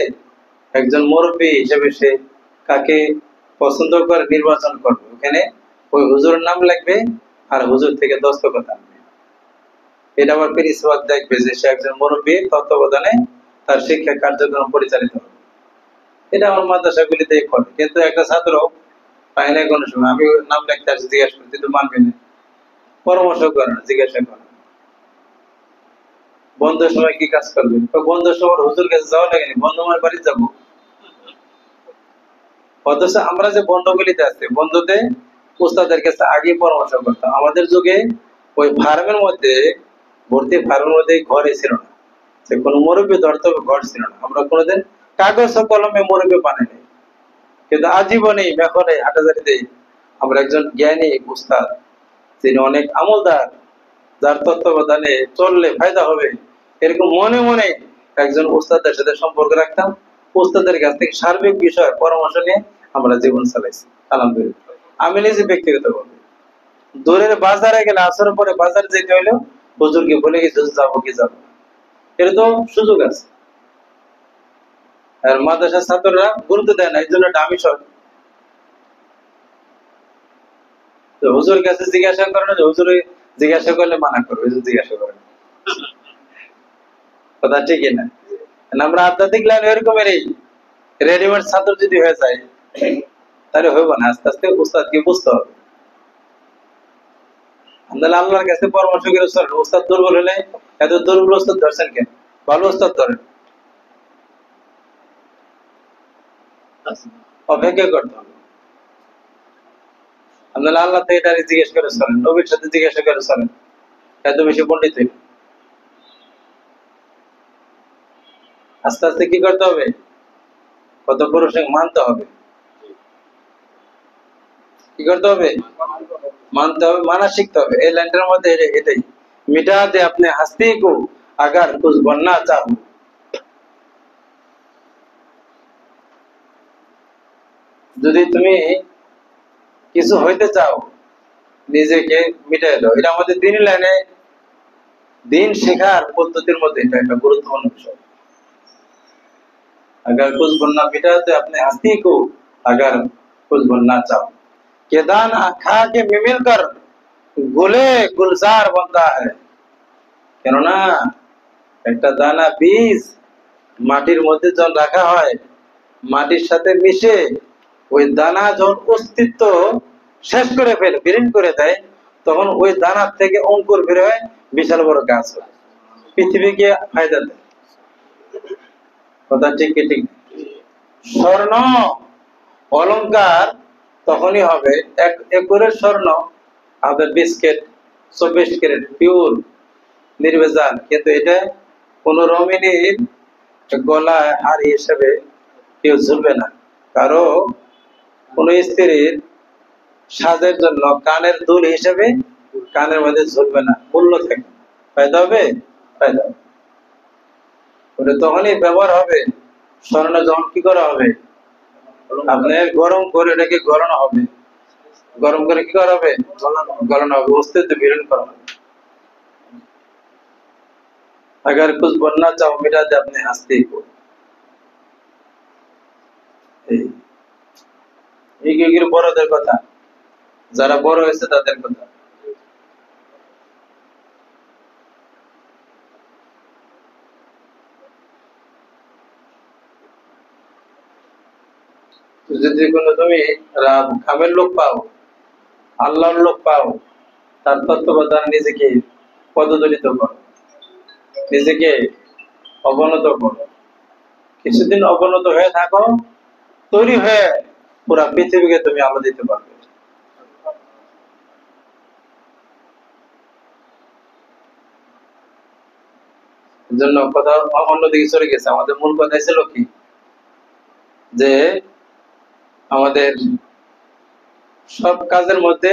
S1: একজন মুরব্বী হিসেবে সে কাকে পছন্দ করে নির্বাচন করবে, ওখানে ওই হুজুরের নাম লাগবে আর হুজুর থেকে দস্তখত আনবে। এটা আবার প্রিন্সিপাল দেখবে যে সে একজন মুরব্বী তত্ত্বাবধানে তার শিক্ষা কার্যক্রম পরিচালিত হবে। এটা আমার মাদ্রাসাগুলিতে করে, কিন্তু একটা ছাত্র পায় না কোনো সময়, আমি নাম লিখতে আসি জিজ্ঞাসা করি তুই মানবি না, পরামর্শ করে না, জিজ্ঞাসা করে। বন্ধের সময় কি কাজ করবেন, বন্ধের সময় হুজুর কাছে যাওয়া লাগেনি, বন্ধু আমার বাড়ি যাবো। অথচ আমরা যে বন্ধগুলিতে আছে, বন্ধুতে উস্তাদের কাছে আগে পরামর্শ করতাম। আমাদের যুগে ওই ফার্মের মধ্যে ভর্তি ফার্মের মধ্যে ঘরে ছিল না, সে কোনো মুরব্বী ধরতে হবে ঘর ছিল না, আমরা কোনোদিন কাগজ ও কলমে মুরব্বী বানাইনি। কিন্তু আজীবনে মেখনে হাটাজারিতে আমরা একজন জ্ঞানী উস্তাদ, তিনি অনেক আমলদার, যার তত্ত্বাবধানে চললে ফায়দা হবে, এরকম মনে মনে একজন উস্তাদের সাথে সম্পর্ক রাখতাম। উস্তাদের কাছ থেকে সার্বিক বিষয় পরামর্শ নিয়ে আমরা জীবন চালাইছি আলহামদুলিল্লাহ। আমি নিজে ব্যক্তিগত ভাবে দূরের বাজারে গেলে, আসর পরে বাজার যেতে হইলো হুজুরকে বলে গেছি যাবো কি যাবো, এর তো সুযোগ আছে। আর মাদ্রাসার ছাত্ররা গুরুত্ব দেয় না, এই জন্য দামি সব হুজুর কাছে জিজ্ঞাসা করে না, হুজুর জিজ্ঞাসা করলে মানা করবে, জিজ্ঞাসা করে কথা ঠিক না। আমরা আধ্যাত্মিক লাইন এরকমেরই রেডিমেড ছাত্র যদি হয়ে যায় তাহলে হইব না, আস্তে আস্তে উস্তাদকে বুঝতে হবে। আমরা আল্লাহর কাছে পরামর্শ করে চলেন। উস্তাদ দুর্বল হলে, এত দুর্বল উস্তাদ ধরছেন কেন, ভালো উস্তাদ ধরেন, অপেক্ষা করতে হবে। আপনারা আল্লাহ থেকে এটা জিজ্ঞেস করে চলেন, নবীর সাথে জিজ্ঞাসা করে চলেন, এত বেশি পণ্ডিত হইল। আস্তে আস্তে কি করতে হবে, কত পুরুষকে মানতে হবে, কি করতে হবে, মানতে হবে, মানা শিখতে হবে। এই লাইনটার মধ্যে এটাই মিটা দে আপনি হাসতি কো আগার কুছ বননা চাও। যদি তুমি কিছু হইতে চাও নিজেকে মিটাই দাও। এটা আমাদের দিন লাইনে, দিন শেখার পদ্ধতির মধ্যে এটা একটা গুরুত্বপূর্ণ বিষয়। अगर कुछ बनना बेटा तो अपने हस्ती को अगर कुछ बनना चाहो, के दाना खा के मिल कर गुले गुलजार बनता है। কেননা একটা দানা বীজ মাটির মধ্যে যখন রাখা হয়, মাটির সাথে মিশে ওই দানা যখন অস্তিত্ব শেষ করে ফেলে, বিলীন করে দেয়, তখন ওই দানার থেকে অঙ্কুর বের হয়, বিশাল বড় গাছ হয়, পৃথিবীকে ফায়দা দেয়। কথা ঠিক কি ঠিক? স্বর্ণ অলংকার তখনই হবে, এক একরের স্বর্ণ আমাদের 20 ক্যারেট 24 ক্যারেট পিওর নির্ভেজাল, কিন্তু এটা কোন রমণীর গলায় হাড়ি হিসেবে কেউ ঝুলবে না, কারো কোন স্ত্রীর সাজের জন্য কানের দুল হিসেবে কানের মধ্যে ঝুলবে না, মূল্য থাকবে। ফায়দা হবে, ফায়দা হবে। ওটা তখনই ব্যবহার হবে স্বর্ণ যখন কি করা হবে, আপনার গরম করে এটাকে গলানো হবে, গরম করে কি করা হবে, গলানো হবে, অস্তিত্ব বিলীন করা হবে। अगर कुछ बनना चाहो मिटा दे अपने हस्ती को, এই বড়দের কথা, যারা বড় হয়েছে তাদের কথা। যদি কোনো তুমি কামের লোক পাও, আল্লাহর লোক পাও, তার তত্ত্বাবধান নিজেকে পদদলিত করো, নিজেকে অবনত করো, কিছুদিন অবনত হয়ে থাকো, তৈরি হয়ে পুরা পৃথিবীকে তুমি আলো দিতে পারবে। জন্য কথা অন্যদিকে চলে গেছে। আমাদের মূল কথা ছিল কি, যে আমাদের সব কাজের মধ্যে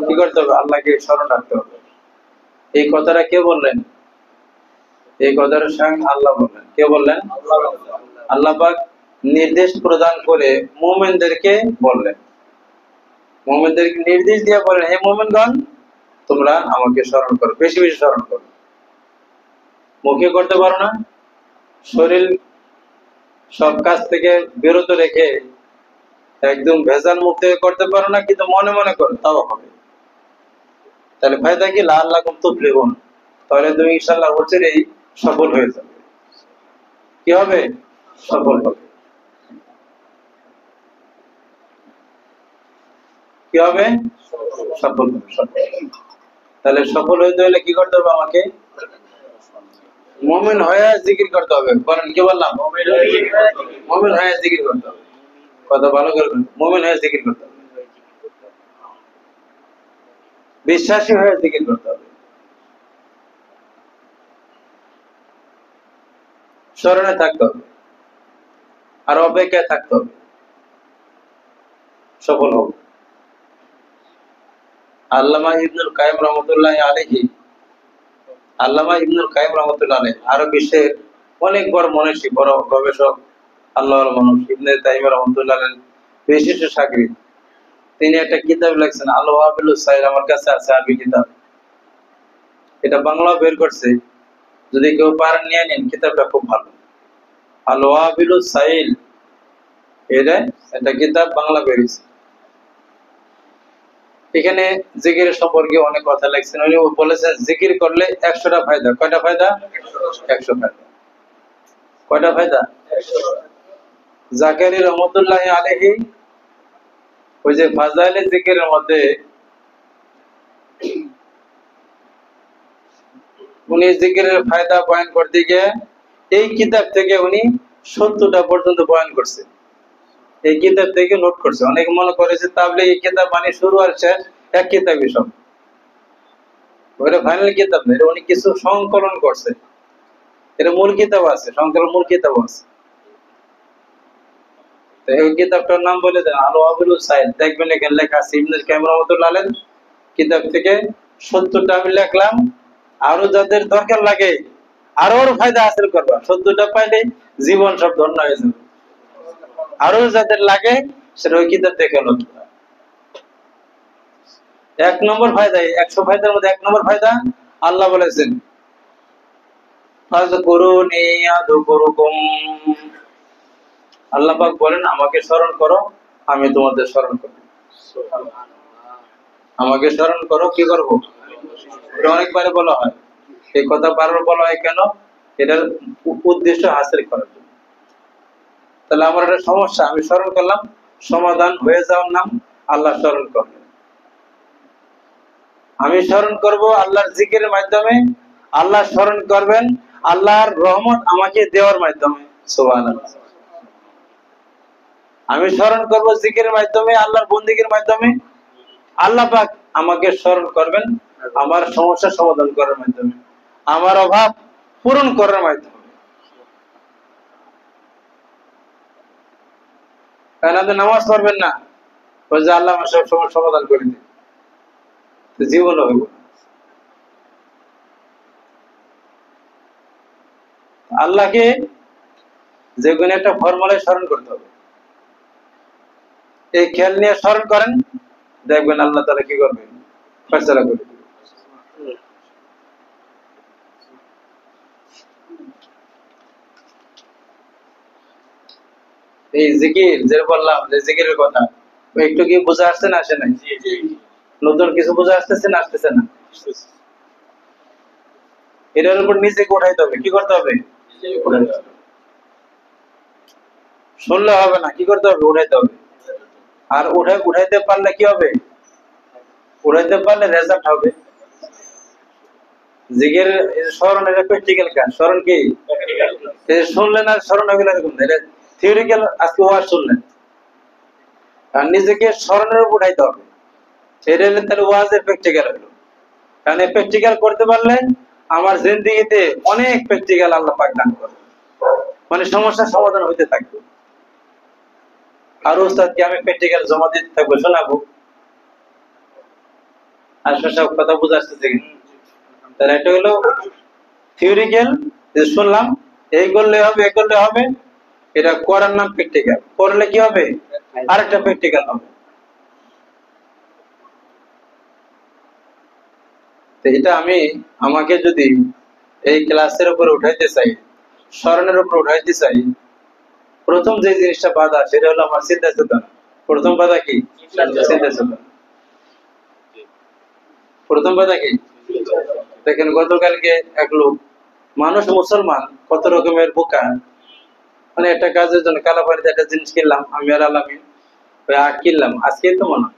S1: কি করতে হবে, আল্লাহকে স্মরণ রাখতে হবে। এই কথাটা কে বললেন? এই কথাটা স্বয়ং আল্লাহ বললেন। কে বললেন? আল্লাহ পাক নির্দেশ প্রদান করে মুমিনদেরকে বললেন, মুমিনদেরকে নির্দেশ দিয়ে বলেন, হে মুমিনগণ, তোমরা আমাকে স্মরণ করো, বেশি বেশি স্মরণ করো। মুখে করতে পারো না, শরীর সব কাজ থেকে বিরত রেখে একদম ভেজাল মুক্ত করতে পারো না, কিন্তু মনে মনে করো, তাও হবে। তাহলে ফায়দা কি? লাআল্লাকুম তুফলিহুন, তাহলে তুমি ইনশাআল্লাহ অচিরেই সফল হয়ে যাবে। কি হবে? সফল হবে। কি হবে? সফল হবে, সফল। তাহলে সফল হইতে হলে কি করতে হবে? আমাকে মুমিন হয়ে জিকির করতে হবে। বলেন, কি বললাম? মুমিন হয়ে জিকির করতে হবে। কথা ভালো করে, মুমিন হয়ে জিকির করতে হবে, বিশ্বাসী হয়ে জিকির করতে হবে, স্মরণে থাকতে হবে, আর অপেক্ষায় থাকতে হবে, সফল হবে। আল্লামা ইবনুল কাইয়িম রহমাতুল্লাহি আলাইহি, আল্লামা ইবনুল কাইয়িম রহমাতুল্লাহি আলাইহি আরব বিশ্বের অনেক বড় মনীষী, বড় গবেষক, আল্লাহর মানুষ, ইবনে তাইমিয়া রহমাতুল্লাহি আলাইহি বিশিষ্ট শাগরিদ। তিনি একটা কিতাব লিখছেন, আল ওয়াবিলুস সাইল, আমার কাছে আছে আরবি কিতাব, এটা বাংলা বের করছে, যদি কেউ পারেন নিয়ে নিন, কিতাবটা খুব ভালো। আল ওয়াবিলুস সাইল, এটা একটা কিতাব বাংলা বেরিয়েছে। এখানে জিকিরের সম্পর্কে অনেক কথা লিখছেন। উনি বলেছেন জিকির করলে 100টা ফায়দা। কয়টা ফায়দা? 100 ফায়দা। কয়টা ফায়দা? 100। জাকারি রহমাতুল্লাহি আলাইহি ওই যে ফাজাইলে জিকিরের মধ্যে উনি জিকিরের ফায়দা বয়ান করতে গিয়ে এই কিতাব থেকে উনি 70টা পর্যন্ত বয়ান করছে। এই কিতাব থেকে নোট করছে। অনেকে মনে করে যে তাবলীগ কিতাব মানে শুরু আর শেষ এক কিতাবই সব, ওটা ফাইনাল কিতাব না, এটা উনি কিছু সংকলন করছে। এটা মূল কিতাব আছে, সংকলন মূল কিতাব আছে। তো এই কিতাবটার নাম বলে দেন আল ওয়াবিলুস সাইল। দেখবেন এখানে লেখা আছে ইবনুল কাইয়িম রাহমাতুল্লাহ আলাইহি কিতাব থেকে 70টা আমি লিখলাম, আরো যাদের দরকার লাগে আরো ফায়দা হাসিল করবা, 70টা পাইলে জীবন সব ধন্য হয়ে যাবে। আরো যাদের লাগে সেটা ওই কিতাব দেখে হলো। 1 নম্বর ফায়দা, 100 ফায়দার মধ্যে 1 নম্বর ফায়দা, আল্লাহ বলেছেন ফাযকুরুনি আযকুরুকুম, আল্লাহ পাক বলেন আমাকে স্মরণ করো, আমি তোমাদের স্মরণ করব। আমাকে স্মরণ করো, কি করব? এটা অনেকবারে বলা হয়। এই কথা বারবার বলা হয় কেন? এটার উদ্দেশ্য হাসিল করার জন্য। তাহলে আমার একটা সমস্যা, আমি স্মরণ করলাম, সমাধান হয়ে যাওয়ার নাম আল্লাহ স্মরণ করবেন। আমি স্মরণ করব আল্লাহর জিকিরের মাধ্যমে, আল্লাহ স্মরণ করবেন আল্লাহর রহমত আমাকে দেওয়ার মাধ্যমে। সুবহানাল্লাহ। আমি স্মরণ করব জিকিরের মাধ্যমে, আল্লাহর বন্দেগীর মাধ্যমে, আল্লাহ পাক আমাকে স্মরণ করবেন আমার সমস্যা সমাধান করার মাধ্যমে, আমার অভাব পূরণ করার মাধ্যমে। কারণ আপনি নামাজ পড়বেন না, ওই যে আল্লাহ আমার সব সমস্যা সমাধান করে দিন, জীবন হইব। আল্লাহকে যে কোনো একটা ফর্মুলায় স্মরণ করতে হবে। এই খেয়াল নিয়ে স্মরণ করেন, দেখবেন আল্লাহ তাআলা কি করবেন, ফয়সালা করে দিবেন। এই জিকির যে বললাম, যে জিকিরের কথা, একটু কি বোঝা আসছে না আসে নাই? নতুন কিছু বোঝা আসতেছে না আসতেছে না? এটার উপর নিজেকে উঠাইতে হবে। কি করতে হবে? উঠাইতে হবে। শুনলে হবে না, কি করতে হবে? উঠাইতে হবে। আর উঠাইতে পারলে কি হবে? উঠাইতে পারলে রেজাল্ট হবে। জিকির স্মরণের প্র্যাকটিক্যাল কাজ। স্মরণ কি? শুনলেন আর স্মরণ হয়ে গেল এরকম না। থিওরিক্যাল, আজকে ওয়াজ শুনলেন আর নিজেকে স্মরণের উপর উঠাইতে হবে। এটা হলে তাহলে ওয়াজের প্র্যাকটিক্যাল হলো। কারণ প্র্যাকটিক্যাল করতে পারলে আমার জিন্দেগিতে অনেক প্র্যাকটিক্যাল আল্লাহ পাক দান করবে, মানে সমস্যার সমাধান হইতে থাকবে। আর ওস্তাদকে আমি প্র্যাকটিক্যাল জমা দিতে থাকবো, শোনাবো। আর সব কথা বুঝে আসতেছে কিনা? তাহলে এটা হলো থিওরিক্যাল, যে শুনলাম এই করলে হবে, এই করলে হবে, এটা করার নাম প্র্যাকটিক্যাল। করলে কি হবে? আরেকটা প্র্যাকটিক্যাল হবে। তো এটা আমি আমাকে যদি এই ক্লাসের উপর উঠাইতে চাই, স্মরণের উপর উঠাইতে চাই, প্রথম যে জিনিসটা বাধা সেটা হলো আমার চিন্তা চেতনা। প্রথম বাধা কি? চিন্তা চেতনা। প্রথম বাধা কি? দেখেন গতকালকে এক লোক, মানুষ মুসলমান, কত রকমের বোকা, মানে একটা কাজের জন্য কালাপাড়িতে একটা জিনিস কিনলাম, আমি আর আলামিন ওই আখ কিনলাম, আজকে তো মনে হয়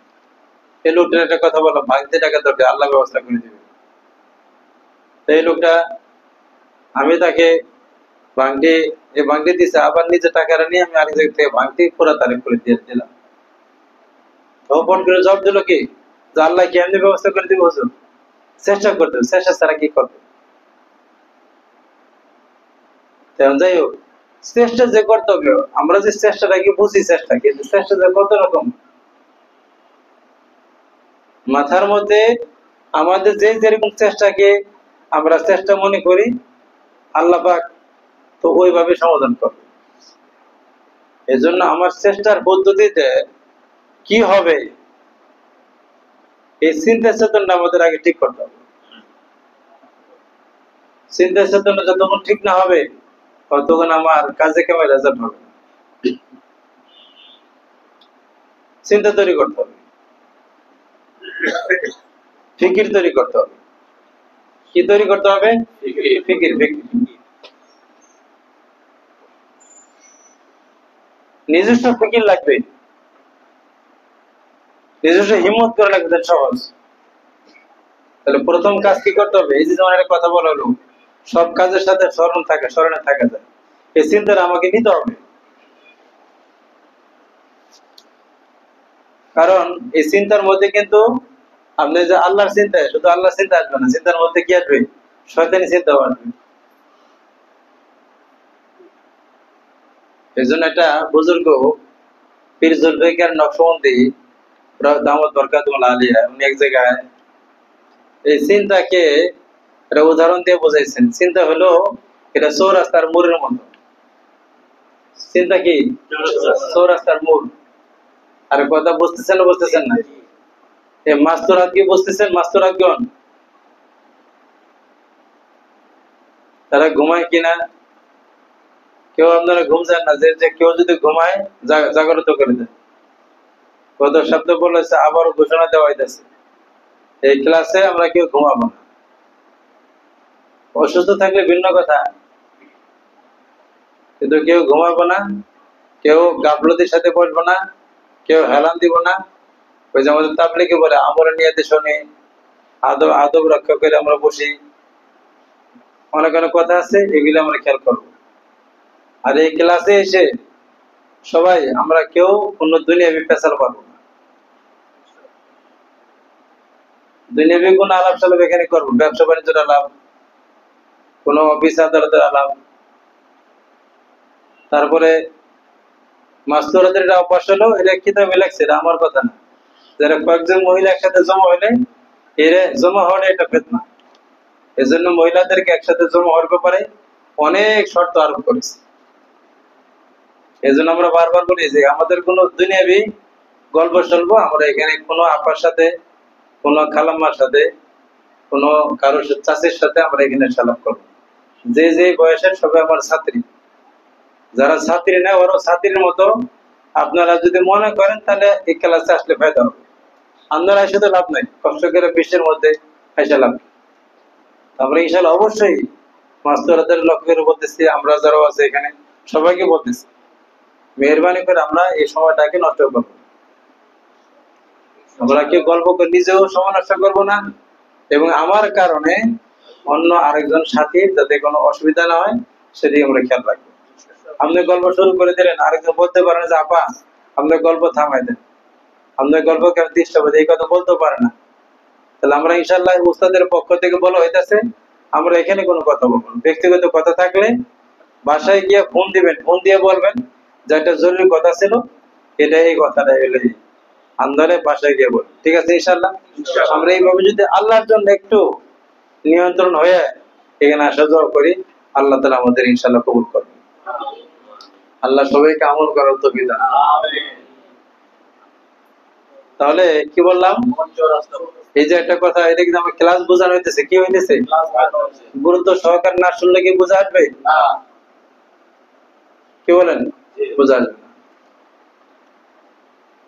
S1: এই লোকটার একটা কথা বললাম, ভাঙতে টাকা দরকার, আল্লাহ ব্যবস্থা করে দিবে। এই লোকটা, আমি তাকে ভাঙটি দিছে, আবার নিজে টাকাটা নিয়ে আমি আরেক জায়গা থেকে ভাঙটি পুরা তারিখ করে দিয়ে দিলাম। তো ফোন করে জবাব দিল কি, যে আল্লাহ কি এমনি ব্যবস্থা করে দিবে? হুজুর চেষ্টা করতে হবে, চেষ্টা ছাড়া কি করবে? যাই হোক, চেষ্টা যে করতে হবে, আমরা যে চেষ্টাটা কি বুঝি, চেষ্টা কিন্তু চেষ্টা যে কত রকম মাথার মধ্যে, আমাদের যে যেরকম চেষ্টাকে আমরা চেষ্টা মনে করি, আল্লাহ পাক তো ওইভাবে সমাধান করবে। এজন্য আমার চেষ্টার পদ্ধতিতে কি হবে, এই চিন্তা চেতনটা আমাদের আগে ঠিক করতে হবে। চিন্তা চেতনা যতক্ষণ ঠিক না হবে, ততক্ষণ আমার কাজে কামে রেজাল্ট হবে। চিন্তা তৈরি করতে হবে, ফিকির তৈরি করতে হবে। কি তৈরি করতে হবে? ফিকির। নিজস্ব ফিকির লাগবে, নিজস্ব হিম্মত করা লাগবে, সহজ। তাহলে প্রথম কাজ কি করতে হবে? এই যে যেমন একটা কথা বলা হলো, সব কাজের সাথে স্মরণে থাকা যায়, এই চিন্তাটা আমাকে নিতে হবে। কারণ এই চিন্তার মধ্যে কিন্তু আপনি যে আল্লাহর চিন্তায়, শুধু আল্লাহর চিন্তা আসবে না, চিন্তার মধ্যে কি আসবে? শয়তানি চিন্তা আসবে। এই জন্য একটা বুজুর্গ পীর জুলফিকার নকশবন্দি দামত বরকাতুল আলিয়া, উনি এক জায়গায় এই চিন্তাকে একটা উদাহরণ দিয়ে বোঝাইছেন। চিন্তা হলো এটা চৌরাস্তার মোড়ের মতো। চিন্তা কি? চৌরাস্তার মোড়। আর কথা বুঝতেছেন না? এই মাস্তুরাত কি বুঝতেছেন? মাস্তুরাতগণ তারা ঘুমায় কিনা? কেউ আপনারা ঘুমছেন না, যে কেউ যদি ঘুমায় জাগ্রত করে দেয়। গত সপ্তাহে বলেছে, আবারও ঘোষণা দেওয়া হইতেছে, এই ক্লাসে আমরা কেউ ঘুমাবো না। অসুস্থ থাকলে ভিন্ন কথা, কিন্তু কেউ ঘুমাবো না, কেউ গাফলতির সাথে বসবো না, কেউ হেলান দিব না। ওই যে আমাদের তাবলীগে বলে আমরা নিয়তে শুনি, আদব আদব রক্ষা করে আমরা বসি, অনেক অনেক কথা আছে, এগুলো আমরা খেয়াল করবো। আর এই ক্লাসে এসে সবাই আমরা কেউ কোনো দুনিয়াবি পেশাল পাবো না, দুনিয়াবি কোন আলাপ সালাপ এখানে করবো, ব্যবসা বাণিজ্যের আলাপ, কোন অফিস আদালতের আলাপ। তারপরে মাস্তুরাতের এটা অভ্যাস হলো, এটা কিতাবে লেখছে, এটা আমার কথা না, যারা কয়েকজন মহিলা একসাথে জমা হলে এর জমা হওয়াটা এটা ফিতনা। এজন্য মহিলাদেরকে একসাথে জমা হওয়ার ব্যাপারে অনেক শর্ত আরোপ করেছে। এজন্য আমরা বারবার বলি যে আমাদের কোনো দুনিয়াবি গল্প সল্প আমরা এখানে কোনো আপার সাথে, কোনো খালাম্মার সাথে, কোনো কারোর চাষির সাথে আমরা এখানে সালাপ করবো। যে যে বয়সের সবাই আমার ছাত্রী, যারা ছাত্রী নেয় ওরাও ছাত্রীর মতো আপনারা যদি মনে করেন তাহলে এই ক্লাসে আসলে ফায়দা হবে। আপনারা এসে তো লাভ নাই, কষ্ট করে বিশ্বের মধ্যে এসে লাভ। আমরা ইনশাল্লাহ অবশ্যই মাস্তুরাতের লক্ষ্য করে বলতেছি, আমরা যারাও আছে এখানে সবাইকে বলতেছি, মেহরবানি করে আমরা এই সময়টাকে নষ্ট করবো। আমরা কেউ গল্প করে নিজেও সময় নষ্ট করবো না, এবং আমার কারণে অন্য আরেকজন সাথীর যাতে কোনো অসুবিধা না হয় সেটি আমরা খেয়াল রাখবো। আপনি গল্প শুরু করে দিলেন, আরেকজন বলতে পারেন যে আপা আপনি গল্প থামাই দেন, আপনার গল্প কেন ডিস্টার্ব হয়েছে, এই কথা বলতে পারে না। তাহলে আমরা ইনশাল্লাহ উস্তাদের পক্ষ থেকে বলা হইতেছে আমরা এখানে কোনো কথা বলবো না। ব্যক্তিগত কথা থাকলে বাসায় গিয়ে ফোন দিবেন, ফোন দিয়ে বলবেন যে একটা জরুরি কথা ছিল, এটা এই কথাটা এলে আন্দারে বাসায় গিয়ে বল, ঠিক আছে ইনশাল্লাহ। আমরা এইভাবে যদি আল্লাহর জন্য একটু নিয়ন্ত্রণ হয়ে এখানে আসা যাওয়া করি, আল্লাহ তাআলা আমাদের ইনশাল্লাহ কবুল করবেন। আল্লাহ সবাইকে আমল করার তৌফিক দান। তাহলে কি বললাম, এই যে একটা কথা, এটা কিন্তু আমার ক্লাস বোঝানো হইতেছে, কি হইতেছে গুরুত্ব সহকারে না শুনলে কি বোঝা আসবে? কি বলেন, বোঝা আসবে না।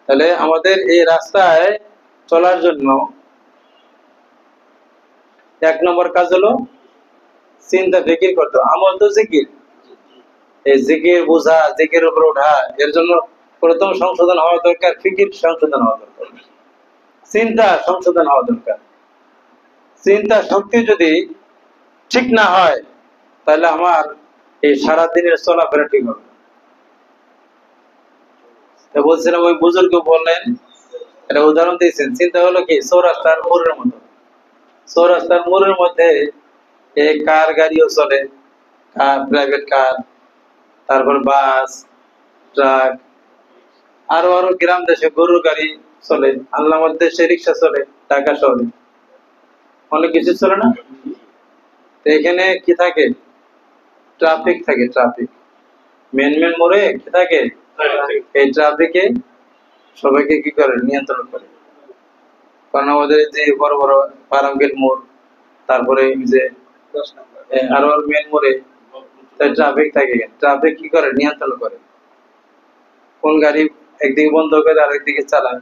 S1: তাহলে আমাদের এই রাস্তায় চলার জন্য এক নম্বর কাজ হলো চিন্তা ফিকির করতে। আমল তো জিকির, এই জিকির বোঝা, জিকির উপর ওঠা, এর জন্য প্রথম সংশোধন হওয়া দরকার, ফিকির সংশোধন হওয়া দরকার, চিন্তা সংশোধন হওয়া দরকার। চিন্তা শক্তি যদি ঠিক না হয় তাহলে আমার এই সারাদিনের চলাফেরা ঠিক হবে। বলছিলাম ওই বুজুর্গ বললেন, একটা উদাহরণ দিয়েছেন, চিন্তা হলো কি চৌরাস্তার মোড়ের মতো, চৌরাস্তার মোড়ের মধ্যে এই কার গাড়িও চলে, কার, প্রাইভেট কার, তারপর বাস, ট্রাক, আরো আরো গ্রাম দেশে গরুর গাড়ি চলে, আল্লাহর দেশে রিক্সা চলে, ঢাকা শহরে অনেক কিছু চলে না। তো এখানে কি থাকে, ট্রাফিক থাকে, ট্রাফিক মেন মেন মোড়ে কি থাকে, এই ট্রাফিকে সবাইকে কি করে নিয়ন্ত্রণ করে। কারণ আমাদের যে বড় বড় ফার্মগেট মোড়, তারপরে যে আরো মেন মোড়ে ট্রাফিক থাকে, ট্রাফিক কি করে নিয়ন্ত্রণ করে, কোন গাড়ি একদিকে বন্ধ করে আরেকদিকে চালায়।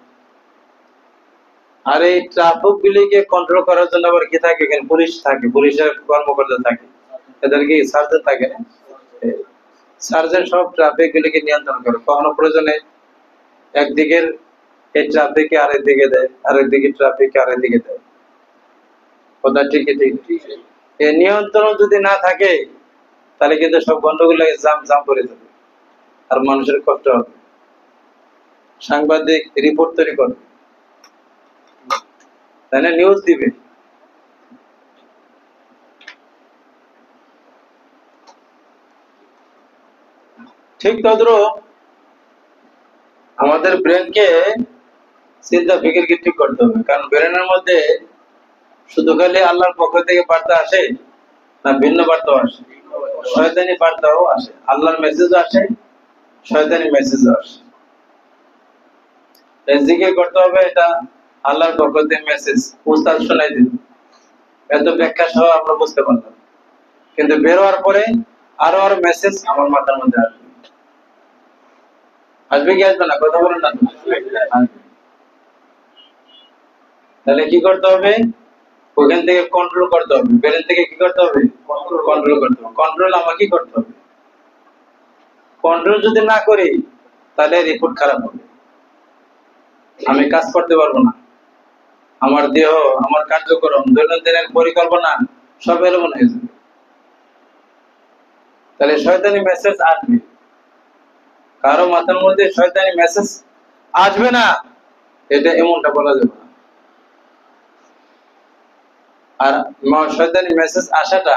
S1: আর এই ট্রাফিক গুলিকে কন্ট্রোল করার জন্য আবার কি থাকে, এখানে পুলিশ থাকে, পুলিশের কর্মকর্তা থাকে, এদের কি সার্জেন্ট থাকে না, সার্জেন্ট সব ট্রাফিক গুলিকে নিয়ন্ত্রণ করে। কখনো প্রয়োজনে একদিকের এই ট্রাফিকে আরেকদিকে দেয়, আরেকদিকে ট্রাফিকে আরেকদিকে দেয়, কথা ঠিক ঠিক। এই নিয়ন্ত্রণ যদি না থাকে তাহলে কিন্তু সব গন্ডগোল লাগে, জাম জাম করে যাবে, আর মানুষের কষ্ট হবে। সাংবাদিক রিপোর্ট তৈরি করবে, তাই না, নিউজ দিবে। ঠিক তদ্রুপ আমাদের ব্রেনকে চিন্তা ফিকিরকে ঠিক করতে হবে। কারণ ব্রেনের মধ্যে শুধু খালি আল্লাহর পক্ষ থেকে বার্তা আসে না, ভিন্ন বার্তাও আসে, শয়তানি বার্তাও আসে, আল্লাহর মেসেজও আসে, শয়তানি মেসেজও আসে। জিকির করতে হবে, এটা আল্লাহর পক্ষ থেকে মেসেজ, উস্তাদ শোনাই দিন, এত ব্যাখ্যা সহ আমরা বুঝতে পারলাম, কিন্তু বের হওয়ার পরে আরো আরো মেসেজ আমার মাথার মধ্যে আসবে। আসবে কি আসবে না, কথা বলেন না। তাহলে কি করতে হবে, ওখান থেকে কন্ট্রোল করতে হবে, ব্রেন থেকে কি করতে হবে, কন্ট্রোল করতে হবে। কন্ট্রোল আমাকে করতে হবে। কন্ট্রোল যদি না করি তাহলে রিপোর্ট খারাপ হবে, আমি কাজ করতে পারবো না, আমার দেহ, আমার কার্যক্রম, দৈনন্দিনের পরিকল্পনা সব এলোমেলো হয়ে যাবে। তাহলে শয়তানি মেসেজ আসবে, কারো মাথার মধ্যে শয়তানি মেসেজ আসবে না এটা এমনটা বলা যাবে না। আর শয়তানি মেসেজ আসাটা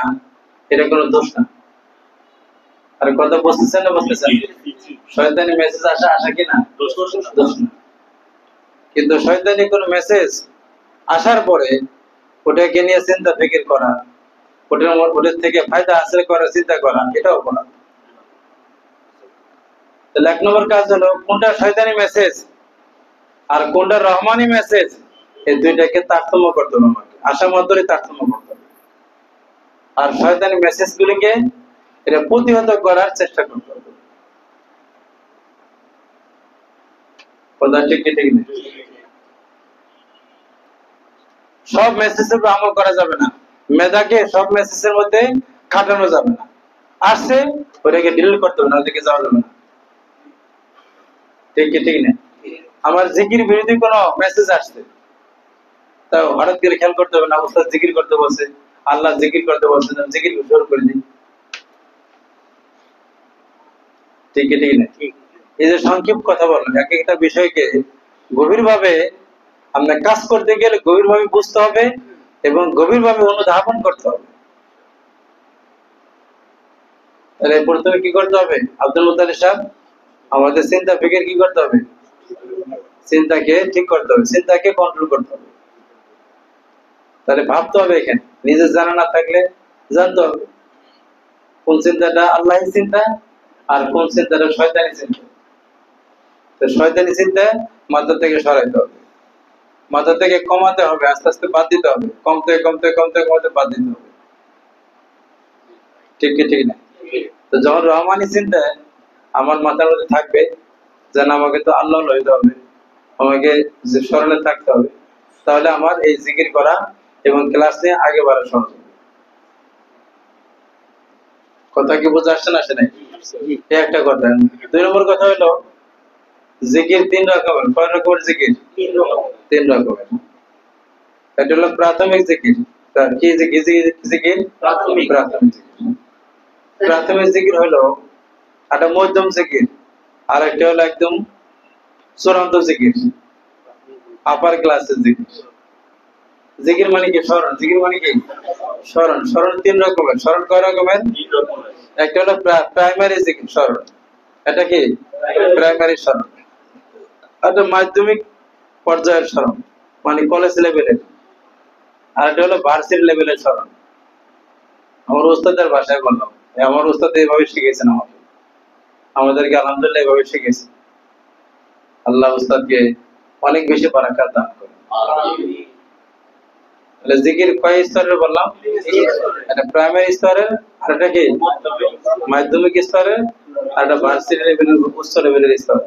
S1: এটা কোনো দোষ না। আর কথা বুঝতেছেন না? বুঝতেছেন? শয়তানি মেসেজ আসা কি না দোষ না। কিন্তু শয়তানি কোন মেসেজ আসার পরে ওটাকে নিয়ে চিন্তা ফিকির করা, ওটার থেকে ফায়দা হাসিল করার চিন্তা করা, এটাও করা। তাহলে 1 নম্বর কাজ হলো কোনটা শয়তানি মেসেজ আর কোনটা রহমানি মেসেজ, এই দুইটাকে তারতম্য করতে হবে আমাকে, আশা মাত্রই তারতম্য করতে হবে। আর শয়তানি মেসেজ গুলিকে এটা প্রতিহত করার চেষ্টা করতে হবে। কথা ঠিক কি ঠিক নেই? সব মেসেজের উপর আমল করা যাবে না, মেধাকে সব মেসেজের মধ্যে খাটানো যাবে না। আসছে ওটাকে ডিলিট করতে হবে না, ওদিকে যাওয়া যাবে না। ঠিক কি ঠিক নেই? আমার জিকির বিরোধী কোনো মেসেজ আসছে, তাও হঠাৎ করে খেয়াল করতে হবে না, উস্তাদ জিকির করতে বলছে, আল্লাহ জিকির করতে বলছে, জিকির শুরু করে দিই। ঠিক কি ঠিক নেই? এই যে সংক্ষেপ কথা বললাম, এক একটা বিষয়কে গভীরভাবে আমরা কাজ করতে গেলে গভীরভাবে বুঝতে হবে এবং গভীরভাবে অনুধাবন করতে হবে। তাহলে প্রথমে কি করতে হবে? আব্দুল মুত্তালিব সাহেব, আমাদের চিন্তা ফিকির কি করতে হবে? চিন্তাকে ঠিক করতে হবে, চিন্তাকে কন্ট্রোল করতে হবে। তাহলে ভাবতে হবে, এখানে নিজের জানা না থাকলে জানতে হবে কোন চিন্তাটা আল্লাহর চিন্তা আর কোন চিন্তাটা শয়তানি চিন্তা। তো শয়তানি চিন্তা মাথা থেকে সরাইতে হবে, মাথা থেকে কমাতে হবে, আস্তে আস্তে বাদ দিতে হবে, কমতে কমতে কমতে কমতে বাদ দিতে হবে। ঠিক কি ঠিক না? তো যখন রহমানি চিন্তা আমার মাথার মধ্যে থাকবে, যেন আমাকে তো আল্লাহ লইতে হবে, আমাকে যে স্মরণে থাকতে হবে, তাহলে আমার এই জিকির করা এবং ক্লাস নিয়ে আগে বাড়া সহজ হবে। কথা কি বুঝে আসছে না? আসে নাই? এই একটা কথা। 2 নম্বর কথা হলো জিকির 3 রকমের। কয় রকমের জিকির? 3 রকমের। এটা হলো প্রাথমিক জিকির। কি জিকির? প্রাথমিক জিকির। প্রাথমিক জিকির হলো একটা মধ্যম জিকির, আর একটা হলো একদম চূড়ান্ত জিকির, আপার ক্লাসের জিকির। জিকির মানে কি? স্মরণ। জিকির মানে কি? স্মরণ। স্মরণ 3 রকমের। স্মরণ কয় রকমের? একটা হলো প্রাইমারি জিকির, স্মরণ। এটা কি? প্রাইমারি স্মরণ। এটা মাধ্যমিক পর্যায়ের স্মরণ, মানে কলেজ লেভেলের। আর এটা হলো ভার্সিটি লেভেলের স্মরণ। আমার উস্তাদের ভাষায় বললাম, আমার উস্তাদ এইভাবে শিখিয়েছেন আমাদেরকে, আলহামদুলিল্লাহ এইভাবে শিখেছে। আল্লাহ উস্তাদকে অনেক বেশি বারাকাত দান করেন। তাহলে জিকির কয় স্তরের বললাম? এটা প্রাইমারি স্তরের, আর এটা কি মাধ্যমিক স্তরের, আর এটা ভার্সিটি লেভেলের, উচ্চ লেভেলের স্তর।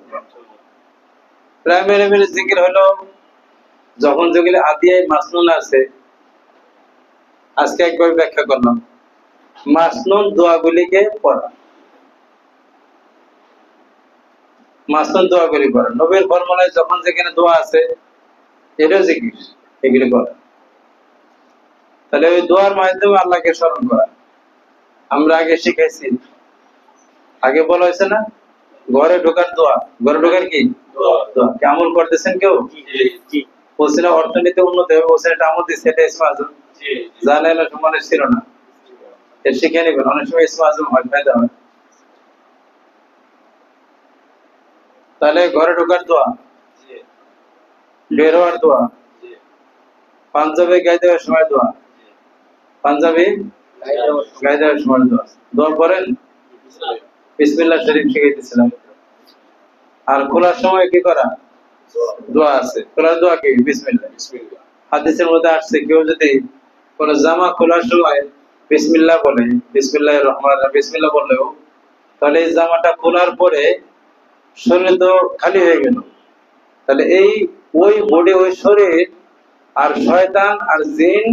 S1: প্রাইমারি লেভেলের জিকির হলো যখন যেগুলি আদিয়ায় মাসনুন আছে, আজকে একবার ব্যাখ্যা করলাম, মাসনুন দোয়াগুলিকে পড়া, মাসনুন দোয়াগুলি পড়া, নবীর ফরমানায় যখন যেখানে দোয়া আছে এটাও জিকির, এগুলি করা। তাহলে ওই দোয়ার মাধ্যমে আল্লাহকে স্মরণ করা। আমরা আগে শিখেছি, আগে বলা হয়েছে না, ঘরে ঢোকার দোয়া। ঘরে ঢোকার কি দোয়া? আমল করতেছেন কেউ? ওসিলা অর্থনীতি উন্নতি হবে, ওসিলা এটা আমল দিচ্ছে, এটা ইসমে আজম জানা সমানে ছিল না, এটা শিখে নেবেন। অনেক সময় ইসমে আজম হয়, ফায়দা হয়। তাহলে ঘরে ঢোকার দোয়া, বের হওয়ার দোয়া, পাঞ্জাবি গায়ে দেওয়ার সময় দোয়া, পাঞ্জাবি গায়ে দেওয়ার সময় দোয়া। দোয়া করেন বিসমিল্লাহ শরীফ শিখাইতেছিলাম। আর খোলার সময় কি করা? দোয়া আছে। খোলার দোয়া কি? বিসমিল্লাহ। হাদিসের মধ্যে আসছে, কেউ যদি কোন জামা খোলার সময় বিসমিল্লাহ বলে, বিসমিল্লাহির রহমানির রহিম বিসমিল্লাহ বললেও, তাহলে এই জামাটা খোলার পরে শরীর তো খালি হয়ে গেল। তাহলে এই ওই বডি, ওই শরীর আর শয়তান আর জিন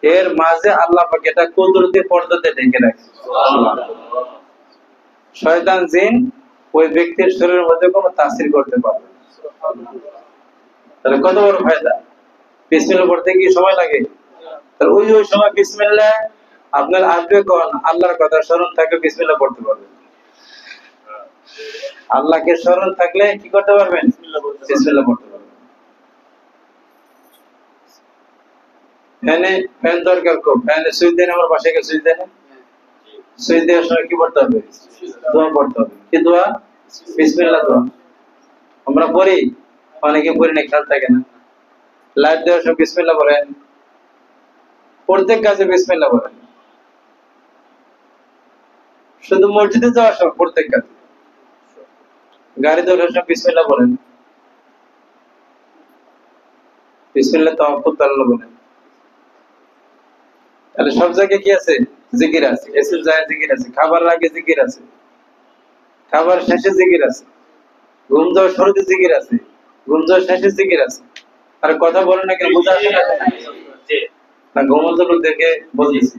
S1: এর মাঝে আল্লাহ পাক এটা কুদরতি পর্দাতে ঢেকে রাখে। শয়তান জিন ওই ব্যক্তির শরীরের মধ্যে কোনো তাসির করতে পারবে না। তাহলে কত বড় ফায়দা। বিসমিল্লাহ পড়তে কি সময় লাগে? তাহলে ওই সময় বিসমিল্লাহ আপনার আসবে কোন আল্লাহর কথা স্মরণ থাকলে বিসমিল্লাহ পড়তে পারবেন। আল্লাহকে স্মরণ থাকলে কি করতে পারবেন? বিসমিল্লাহ পড়তে পারবেন। ফ্যান দরকার খুব, ফ্যানে সুইচ দেন, আমার বাসায় গিয়ে সুইচ দেন, সুইচ দেওয়ার সময় কি পড়তে হবে? দোয়া পড়তে হবে। কি দোয়া? বিসমিল্লাহ দোয়া। আমরা পড়ি, অনেকে পড়ি না, খেয়াল থাকে না। লাইট দেওয়ার সময় বিসমিল্লাহ বলেন, প্রত্যেক কাজে বিসমিল্লাহ বলেন। শুধু মসজিদে যাওয়ার সময় প্রত্যেক কাজে, গাড়ি ধরার সময় বিসমিল্লাহ বলেন, বিসমিল্লাহ তাওয়াক্কুল আল্লাহ বলেন। তাহলে সব জায়গায় কি আছে? জিকির আছে। এসের জায়গায় জিকির আছে, খাবার আগে জিকির আছে, খাবার শেষে জিকির আছে, ঘুম যাওয়ার শুরুতে জিকির আছে, ঘুম যাওয়ার শেষে জিকির আছে। আর কথা বলেন না কেন? বুঝা আসে না? না ঘুমন্ত লোক দেখে বলতেছি,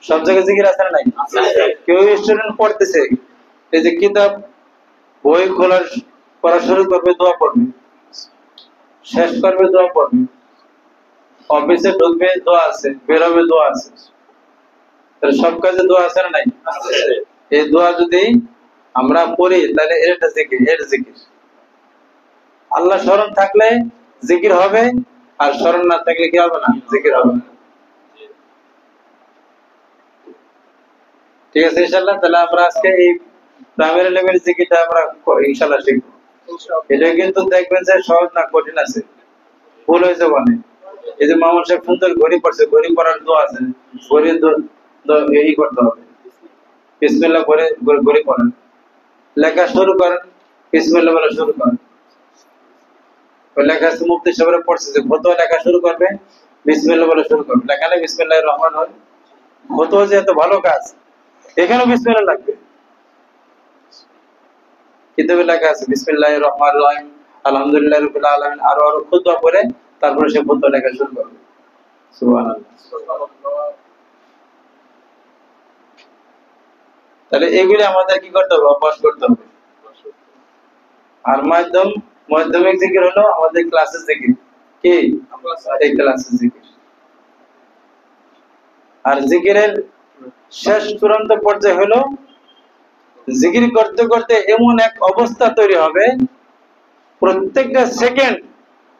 S1: সব জায়গায় জিকির আছে না নাই? কেউ স্টুডেন্ট পড়তেছে, এই যে কিতাব বই খোলার পড়া শুরু করবে, দোয়া পড়বে, শেষ করবে দোয়া পড়বে, অফিসে ঢুকবে দোয়া আছে, বেরোবে দোয়া আছে। তাহলে সব কাজে দোয়া আছে না নাই? এই দোয়া যদি আমরা পড়ি তাহলে এটা জিকির, এটা জিকির। আল্লাহ স্মরণ থাকলে জিকির হবে, আর স্মরণ না থাকলে কি হবে না? জিকির হবে না। ঠিক আছে ইনশাআল্লাহ। তাহলে আমরা আজকে এই প্রাইমারি লেভেল জিকিরটা আমরা ইনশাআল্লাহ শিখবো। এটা কিন্তু দেখবেন যে সহজ না, কঠিন আছে, ভুল হয়েছে মানে। এই যে মামুন সাহেব সুন্দর ঘড়ি পড়ছে, ঘড়ি পড়ার দোয়া আছে, ঘড়ি এই করতে হবে, বিসমিল্লাহ করে ঘড়ি পড়েন। লেখা শুরু করেন, বিসমিল্লাহ বলে শুরু করেন। ওই লেখা আছে, মুফতি সাহেবরা পড়ছে যে ফতোয়া লেখা শুরু করবে, বিসমিল্লাহ বলে শুরু করবে। লেখা নেই বিসমিল্লাহির রহমানির রহিম। ফতোয়া যে এত ভালো কাজ, এখানেও বিসমিল্লাহ লাগবে। কিতাবে লেখা আছে বিসমিল্লাহির রহমানির রহিম, আলহামদুলিল্লাহি রাব্বিল আলামিন, আর খুতবা পড়ে তারপরে সে ফতোয়া লেখা শুরু করবে। সুবহানাল্লাহ। তাহলে এগুলি আমাদের কি করতে হবে? অভ্যাস করতে হবে। আর মাধ্যমিক জিকির হলো আমাদের ক্লাসের জিকির। কি? এই ক্লাসের জিকির। আর জিকিরের শেষ চূড়ান্ত পর্যায়ে হলো জিকির করতে করতে এমন এক অবস্থা তৈরি হবে, প্রত্যেকটা সেকেন্ড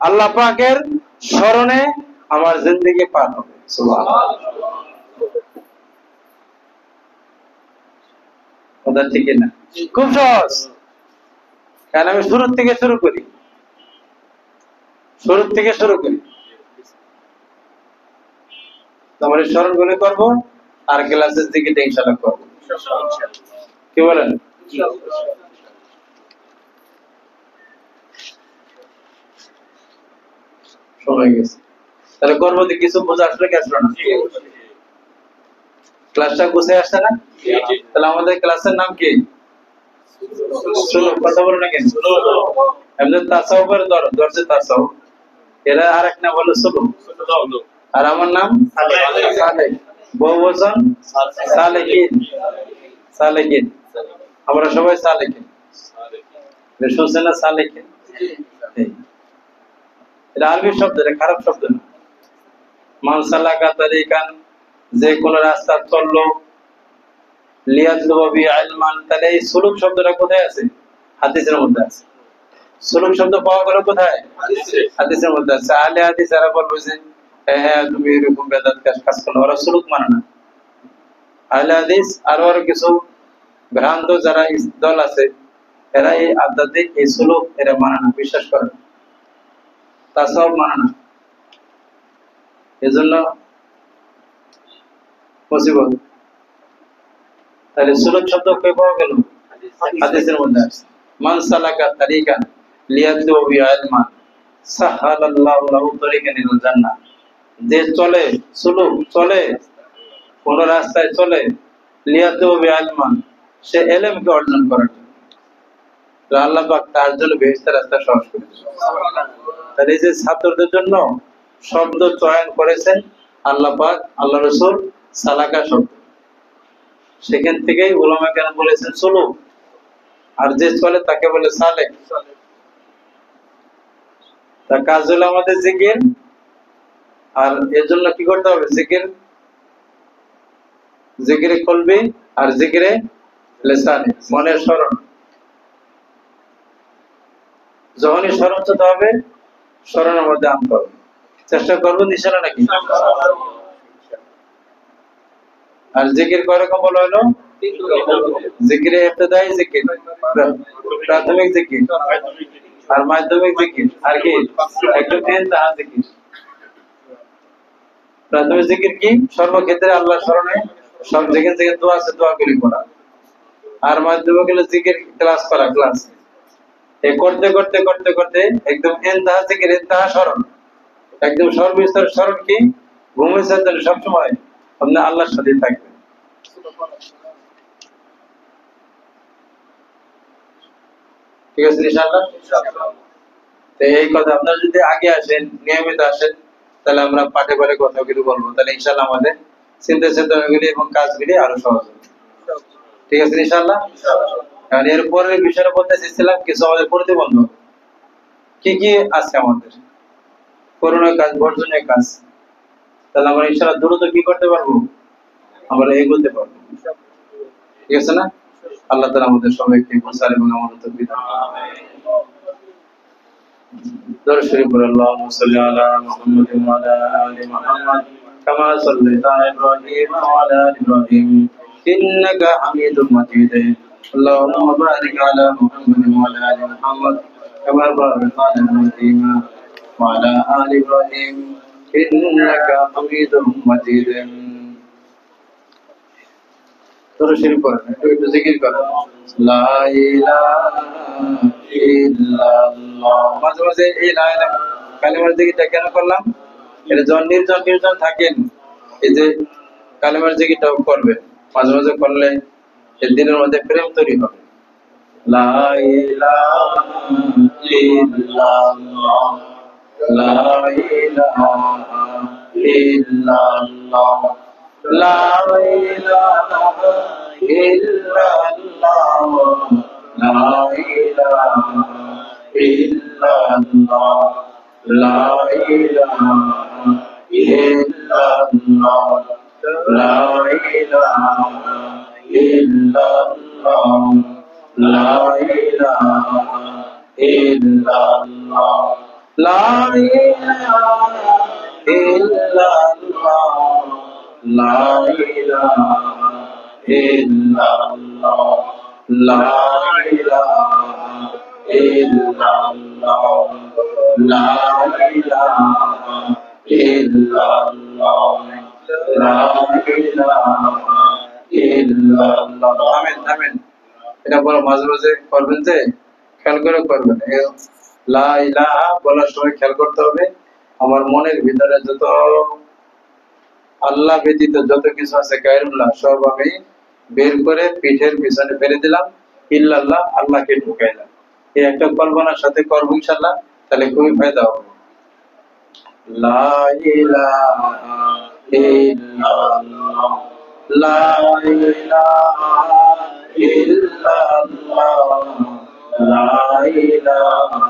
S1: আল্লাহ পাকের স্মরণে আমার জিন্দেগি পার হবে। সুবহানাল্লাহ। কথা ঠিক না? খুব সহজ। কারণ আমি শুরু থেকে শুরু করি, তোমার স্মরণ গুলো করবো, আর ক্লাসের দিকে ইনশাআল্লাহ করবো। কি বলেন? সময় গেছে, তাহলে করবো। কিছু বোঝা আসলে কি আসলো না? ক্লাসটা গুছিয়ে আসছে না? তাহলে আমাদের ক্লাসের নাম কি? কথা বলো না কেন? এমনি তাসাউফের দরজে তাসাউফ, এরা আরেক নাম হলো সুলুক। আর আমার নাম সালেক, বহুবচন সালেকিন। সালেকিন, আমরা সবাই সালেকিন। শুনছেন না সালেকিন? এটা আরবি শব্দ, এটা খারাপ শব্দ না। মান সালাকা তারিকান, যে কোন রাস্তা চললো, লিয়াতলুবু বি ইলমান, তাহলে এই সুলুক শব্দটা কোথায় আছে? হাদিসের মধ্যে আছে। সুলুক শব্দ পাওয়া গেল কোথায়? হাদিসের মধ্যে আছে। আহলে হাদিস যারা বলবে যে হ্যাঁ তুমি এরকম বেদাত কাজ করো, ওরা সুলুক মানে না। আহলে হাদিস আরো কিছু ভ্রান্ত যারা দল আছে, এরা এই আধ্যাত্মিক এই সুলুক এরা মানে না, বিশ্বাস করে না, তাসাউফ মানে না। এজন্য মুসিবত। তাহলে সুলুক শব্দ কই পাওয়া গেল? হাদিসের মধ্যে আছে। মান সালাকা তারিকান লিয়াতলুবু বি ইলমান সাহালাল্লাহু লাহু তারিকান ইলাল জান্নাহ, যে চলে, সুলুক চলে, কোন রাস্তায় চলে, লিয়াতলুবু বি ইলমান, সে ইলমকে অর্জন করার জন্য, আল্লাহ পাক তার জন্য বেহেশতের রাস্তা সহজ করে দিয়েছেন। তাহলে এই যে ছাত্রদের জন্য শব্দ চয়ন করেছেন আল্লাহ পাক, আল্লাহ রাসূল, সালাকা শব্দ। সেখান থেকেই উলামা কেন বলেছেন চলো, আর যে চলে তাকে বলে সালেক। তা কাজ হলো আমাদের জিকির, আর এর জন্য কি করতে হবে? জিকির, জিকিরে কলবি আর জিকিরে লিসানি, মনের স্মরণ। যখনই স্মরণ হতে হবে, স্মরণের মধ্যে আনতে হবে। চেষ্টা করবো নিশানা নাকি? আর জিকির কয় রকম বলা হলো? জিকিরে ইবতিদাই জিকির, প্রাথমিক জিকির, আর মাধ্যমিক জিকির, আর কি একটু ইনতাহা জিকির। প্রাথমিক জিকির কি? সর্বক্ষেত্রে আল্লাহর স্মরণে, সব যেখান থেকে দোয়া আছে দোয়াগুলি করা। আর মাধ্যমিক হলো জিকির ক্লাস করা, ক্লাস এই করতে করতে করতে করতে একদম ইনতাহা জিকির, ইনতাহা স্মরণ, একদম সর্বস্তর স্মরণ। কি ঘুমের জন্য সবসময় আপনি আল্লাহর সাথে থাকবেন। ঠিক আছে ইনশাআল্লাহ? তো এই কথা আপনারা যদি আগে আসেন, নিয়মিত আসেন, তাহলে আমরা পাঠে পাঠে কথাগুলো বলবো, তাহলে ইনশাআল্লাহ আমাদের চিন্তা চেতনাগুলি এবং কাজগুলি আরো সহজ হবে। ঠিক আছে ইনশাআল্লাহ? কারণ এর পরের বিষয়টা বলতে চাইছিলাম কিছু আমাদের প্রতিবন্ধক কি কি আছে আমাদের, করোনা কাজ, বর্জনীয় কাজ। তাহলে আমরা ইনশাআল্লাহ দ্রুত কি করতে পারবো? আমরা এগোতে পারবো। ঠিক আছে না? আল্লাহ তাআলা আমাদের সবাইকে বুঝার এবং আমল তৌফিক দান করুন। দরুদ শরীফ পড়ুন। আল্লাহুম্মা সাল্লি আলা মুহাম্মাদিন ওয়া আলা আলি মুহাম্মাদ কামা সাল্লাইতা আলা ইব্রাহিম ওয়া আলা আলি ইব্রাহিম ইন্নাকা হামিদুম মাজিদ। আল্লাহুম্মা বারিক আলা মুহাম্মাদিন ওয়া আলা আলি মুহাম্মাদ কামা বারাকতা আলা ইব্রাহিম ওয়া আলা আলি ইব্রাহিম ইন্নাকা হামিদুম মাজিদ। দরুদ শরীফ পড়ুন, একটু জিকির করুন। লা ইলাহা ইল্লাল্লাহ। মাঝে মাঝে এই লা ইলাহা কালিমার জিকিরটা কেন করলাম? এটা যখন নির্জন থাকেন, এই যে কালিমার জিকিরটাও করবে, মাঝে মাঝে করলে এই দিনের মধ্যে প্রেম তৈরি হবে। লা ইলাহা ইল্লাল্লাহ, লা ইলাহা ইল্লাল্লাহ, লা ইলাহা ইল্লাল্লাহ, লা ইলাহা ইল্লাল্লাহ, লা ইলাহা ইল্লাল্লাহ, লা ইলাহা ইল্লাল্লাহ, লা ইলাহা ইল্লাল্লাহ, লা ইলাহা ইল্লাল্লাহ, লা ইলাহা ইল্লাল্লাহ, লা ইলাহা ইল্লাল্লাহ, লা ইলাহা ইল্লাল্লাহ, লা ইলাহা ইল্লাল্লাহ। আমিন আমিন। এটা বলো, মাঝে মাঝে করবেন, যে খেয়াল করে করবেন। লা ইলাহা বলার সময় খেয়াল করতে হবে আমার মনের ভিতরে যত আল্লাহ ব্যতীত যত কিছু আছে গায়রুল্লাহ সব আমি বের করে পিঠের পিছনে ফেলে দিলাম, ইল্লাল্লাহ আল্লাহকে ঢুকাইলাম। এই একটা কল্পনার সাথে করবো ইনশাআল্লাহ, তাহলে খুবই ফায়দা হবে। লা ইলাহা ইল্লাল্লাহ, লা ইলাহা ইল্লাল্লাহ, লা ইলাহা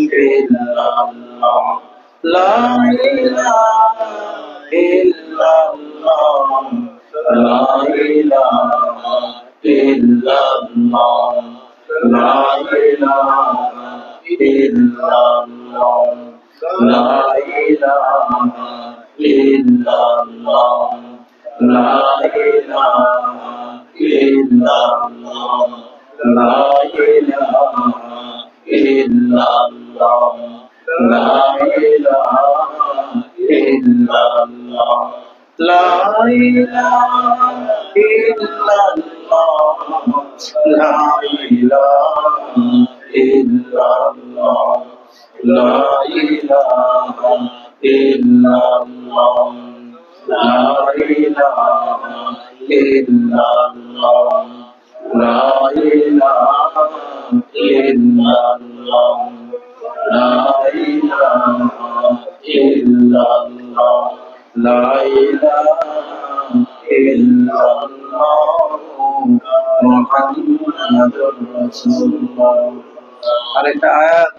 S1: ইল্লাল্লাহ, লা ইলাহা ইল্লাল্লাহ, লা ইলাহা ইল্লাল্লাহ, লা ইলাহা ইল্লাল্লাহ, লা ইলাহা ইল্লাল্লাহ, লা ইলাহা ইল্লাল্লাহ, লা ইলাহা ইল্লাল্লাহ, লা ইলাহা ইল্লাল্লাহ, লা ইলাহা ইল্লাল্লাহ, লা ইলাহা ইল্লাল্লাহ, লা ইলাহা ইল্লাল্লাহ, লা ইলাহা ইল্লাল্লাহ, লা ইলাহা ইল্লাল্লাহ, লা ইলাহা ইল্লাল্লাহ, লা ইলাহা ইল্লাল্লাহ, মুহাম্মাদুর রাসূলুল্লাহ। আরেকটা আয়াত,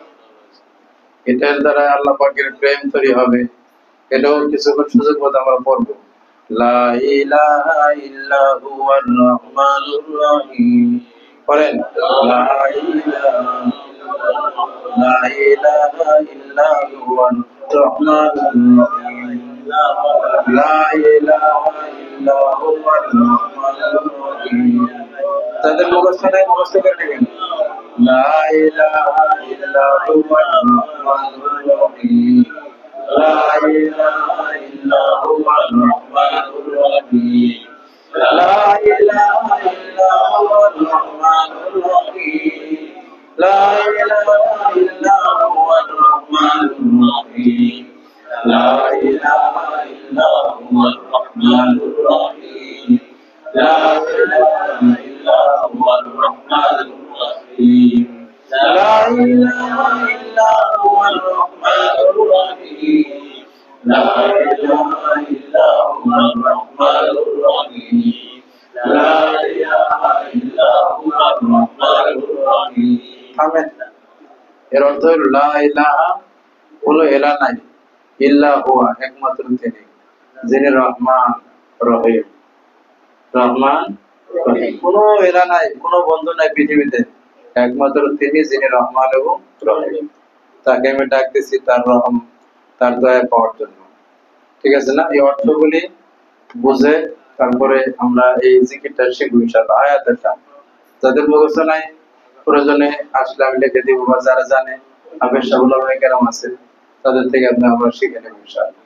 S1: এটার দ্বারা আল্লাহ পাকের প্রেম তৈরি হবে, এটাও কিছুক্ষণ সুযোগ মতো আমরা পড়বো। লা ইলাহা ইল্লা হুয়ার রহমানুর রহিম। পড়েন, লা ইলাহা লা ইলাহা ইল্লা হুয়ার রহমানুর রহিম। লা ইলাহা ইল্লা হুয়ার রহমানুর রহিম। তাদের মুখস্থ নেই, মুখস্থ করে নেবেন। লা ইলাহা ইল্লা হুয়ার রহমানুর রহিম। লা ইলাহা ইল্লা হুয়ার রহমানুর রহিম। লা ইলাহা ইল্লা হুয়ার রহমানুর রহিম। লা ইলাহা ইল্লা হুয়ার রহমানুর রহিম। লা ইলাহা ইল্লা হুয়ার রহমানুর রহিম। লা ইলাহা ইল্লা হুয়ার রহমানুর রহিম। লা ইলাহা ইল্লা হুয়ার রহমানুর রহিম। লা ইলাহা ইল্লা হুয়ার রহমানুর রহিম। লা ইলাহা ইল্লা হুয়ার রহমানুর রহিম। আমেন। এর অর্থ হলো লা ইলাহা, কোনো ইলাহ নাই, ইল্লা হুয়া, একমাত্র তিনি, যিনি রহমান রহিম। রহমান রহিম, কোনো ইলাহ নাই, কোনো বন্ধু নাই পৃথিবীতে, একমাত্র তিনি, যিনি রহমান এবং রহিম। তাকে আমি ডাকতেছি তার রহম, তার দয়া পাওয়ার জন্য। ঠিক আছে না? এই অর্থগুলি বুঝে তারপরে আমরা এই জিকিরটা শিখবো ইনশাআল্লাহ। আয়াতটা যাদের মুখস্থ নাই, প্রয়োজনে আসলে আমি লিখে দিব, বা যারা জানে হাফেজ সাহেবুল কেরাম আছে, তাদের থেকে আমরা শিখে নেব ইনশাআল্লাহ।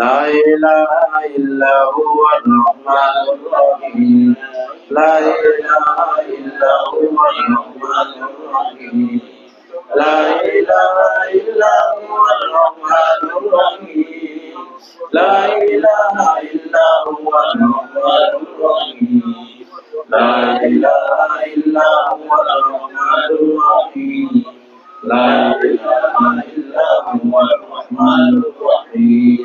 S1: লা ইলাহা ইল্লা হুয়ার রহমানুর রহিম। লা ইলাহা ইল্লা হুয়ার রহমানুর রহিম। লা ইলাহা ইল্লা হুয়ার রহমানুর রহিম। লা ইলাহা ইল্লা হুয়ার রহমানুর রহিম। লা ইলাহা ইল্লা হুয়ার রহমানুর রহিম। লা ইলাহা ইল্লা হুয়ার রহমানুর রহিম।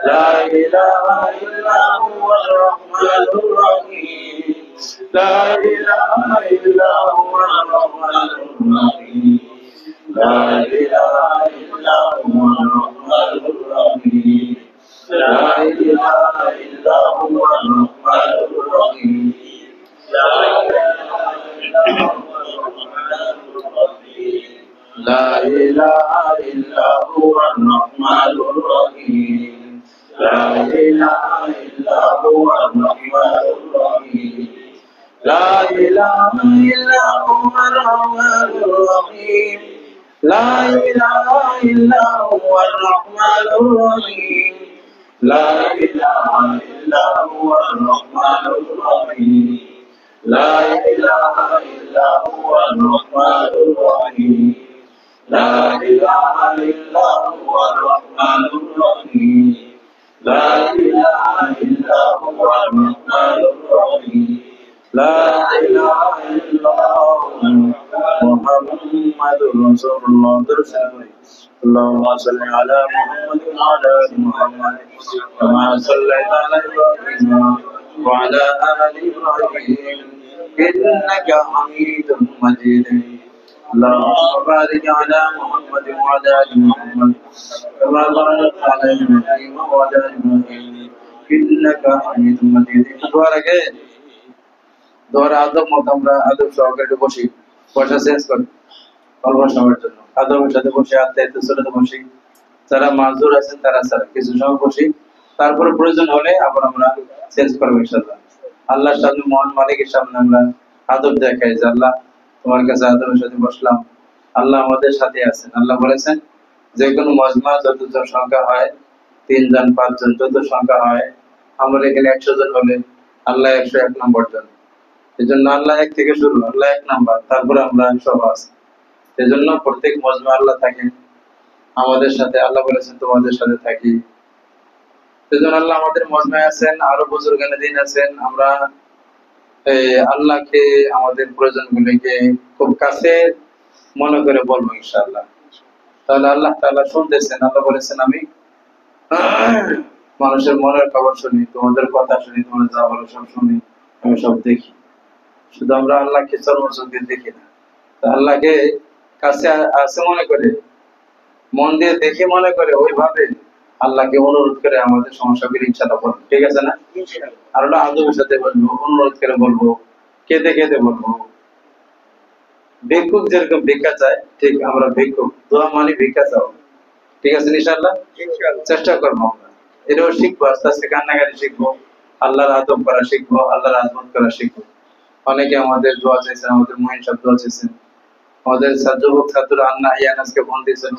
S1: লা ইলাহা ইল্লা হুয়ার রহমানুর রহিম। লা ইলাহা ইল্লা হুয়ার রহমানুর রহিম। লা ইলাহা ইল্লা হুয়ার রহমানুর রহিম। লা ইলাহা ইল্লা হুয়ার রহমানুর রহিম। লা ইলাহা ইল্লা হুয়ার রহমানুর রহিম। লা ইলাহা ইল্লা হুয়ার রহমানুর রহিম। লা ইলাহা ইল্লা হুয়ার রহমানুর রহিম। লা ইলাহা ইল্লা হুয়ার রহমানুর রহিম। লা ইলাহা ইল্লা হুয়ার রহমানুর রহিম। লা ইলাহা ইল্লা হুয়ার রহমানুর রহিম। লা ইলাহা ইল্লা হুয়ার রহমানুর রহিম। লা ইলাহা ইল্লা হুয়ার রহমানুর রহিম। লা ইলাহা ইল্লাল্লাহ মুহাম্মাদুর রাসূলুল্লাহ। اللهم صل على محمد وعلى ال محمد كما صليت على ابراهيم وعلى ال ابراهيم انك حميد مجيد. اللهم بارك على محمد وعلى ال محمد كما باركت على ابراهيم وعلى ال ابراهيم انك حميد مجيد. দোয়ার আদব মত আমরা আদব সহকারে বসি, বসা চেঞ্জ করি অল্প সময়ের জন্য, আদবের সাথে বসে আত্মায়িত সাথে বসি, যারা মাজুর আছেন তারা ছাড়া কিছু সময় বসি, তারপরে প্রয়োজন হলে আবার আমরা চেঞ্জ করবো ইনশাআল্লাহ। আল্লাহর সামনে, মহান মালিকের সামনে আমরা আদব দেখাই যে আল্লাহ তোমার কাছে আদবের সাথে বসলাম, আল্লাহ আমাদের সাথে আছেন। আল্লাহ বলেছেন যে কোনো মজমা যতজন সংখ্যা হয়, 3 জন 5 জন যত সংখ্যা হয়, আমরা এখানে 100 জন হলে আল্লাহ 101 নম্বর জন। এই জন্য আল্লাহ 1 থেকে শুরু, আল্লাহ 1 নাম্বার, তারপরে আমরা সব আছি। এই জন্য প্রত্যেক মজমা আল্লাহ থাকেন আমাদের সাথে। আল্লাহ বলেছেন তোমাদের সাথে থাকি। এই জন্য আল্লাহ আমাদের মজমায় আছেন, আরো বুজুর্গানে দিন আছেন। আমরা আল্লাহকে আমাদের প্রয়োজনগুলিকে খুব কাছে মনে করে বলবো ইনশাআল্লাহ। তাহলে আল্লাহ তাআলা শুনতেছেন। আল্লাহ বলেছেন আমি মানুষের মনের খবর শুনি, তোমাদের কথা শুনি, তোমরা যা বলো সব শুনি, আমি সব দেখি। শুধু আমরা আল্লাহকে চর্মচোখ দিয়ে দেখি না, আল্লাহকে কাছে আছে মনে করে, মন দিয়ে দেখে মনে করে, ওইভাবে আল্লাহকে অনুরোধ করে আমাদের সমস্যাগুলি ইনশাআল্লাহ করবো। ঠিক আছে না? আর ওটা আদবের সাথে বলবো, অনুরোধ করে বলবো, কেঁদে কেঁদে বলবো। ভিক্ষুক যেরকম ভিক্ষা চায়, ঠিক আমরা ভিক্ষুক, দোয়া মানে ভিক্ষা চাও। ঠিক আছে ইনশাআল্লাহ? চেষ্টা করবো আমরা, এটাও শিখবো, আস্তে আস্তে কান্নাকাটি শিখবো, আল্লাহর আদব করা শিখবো, আল্লাহর আজমত করা শিখবো। অনেকে আমাদের দোয়া চাইছেন, আমাদের মহিন সাহেব দোয়া চাইছেন, আমাদের যুবক ছাত্র আন্না ইয়ান আজকে ফোন দিয়েছেন,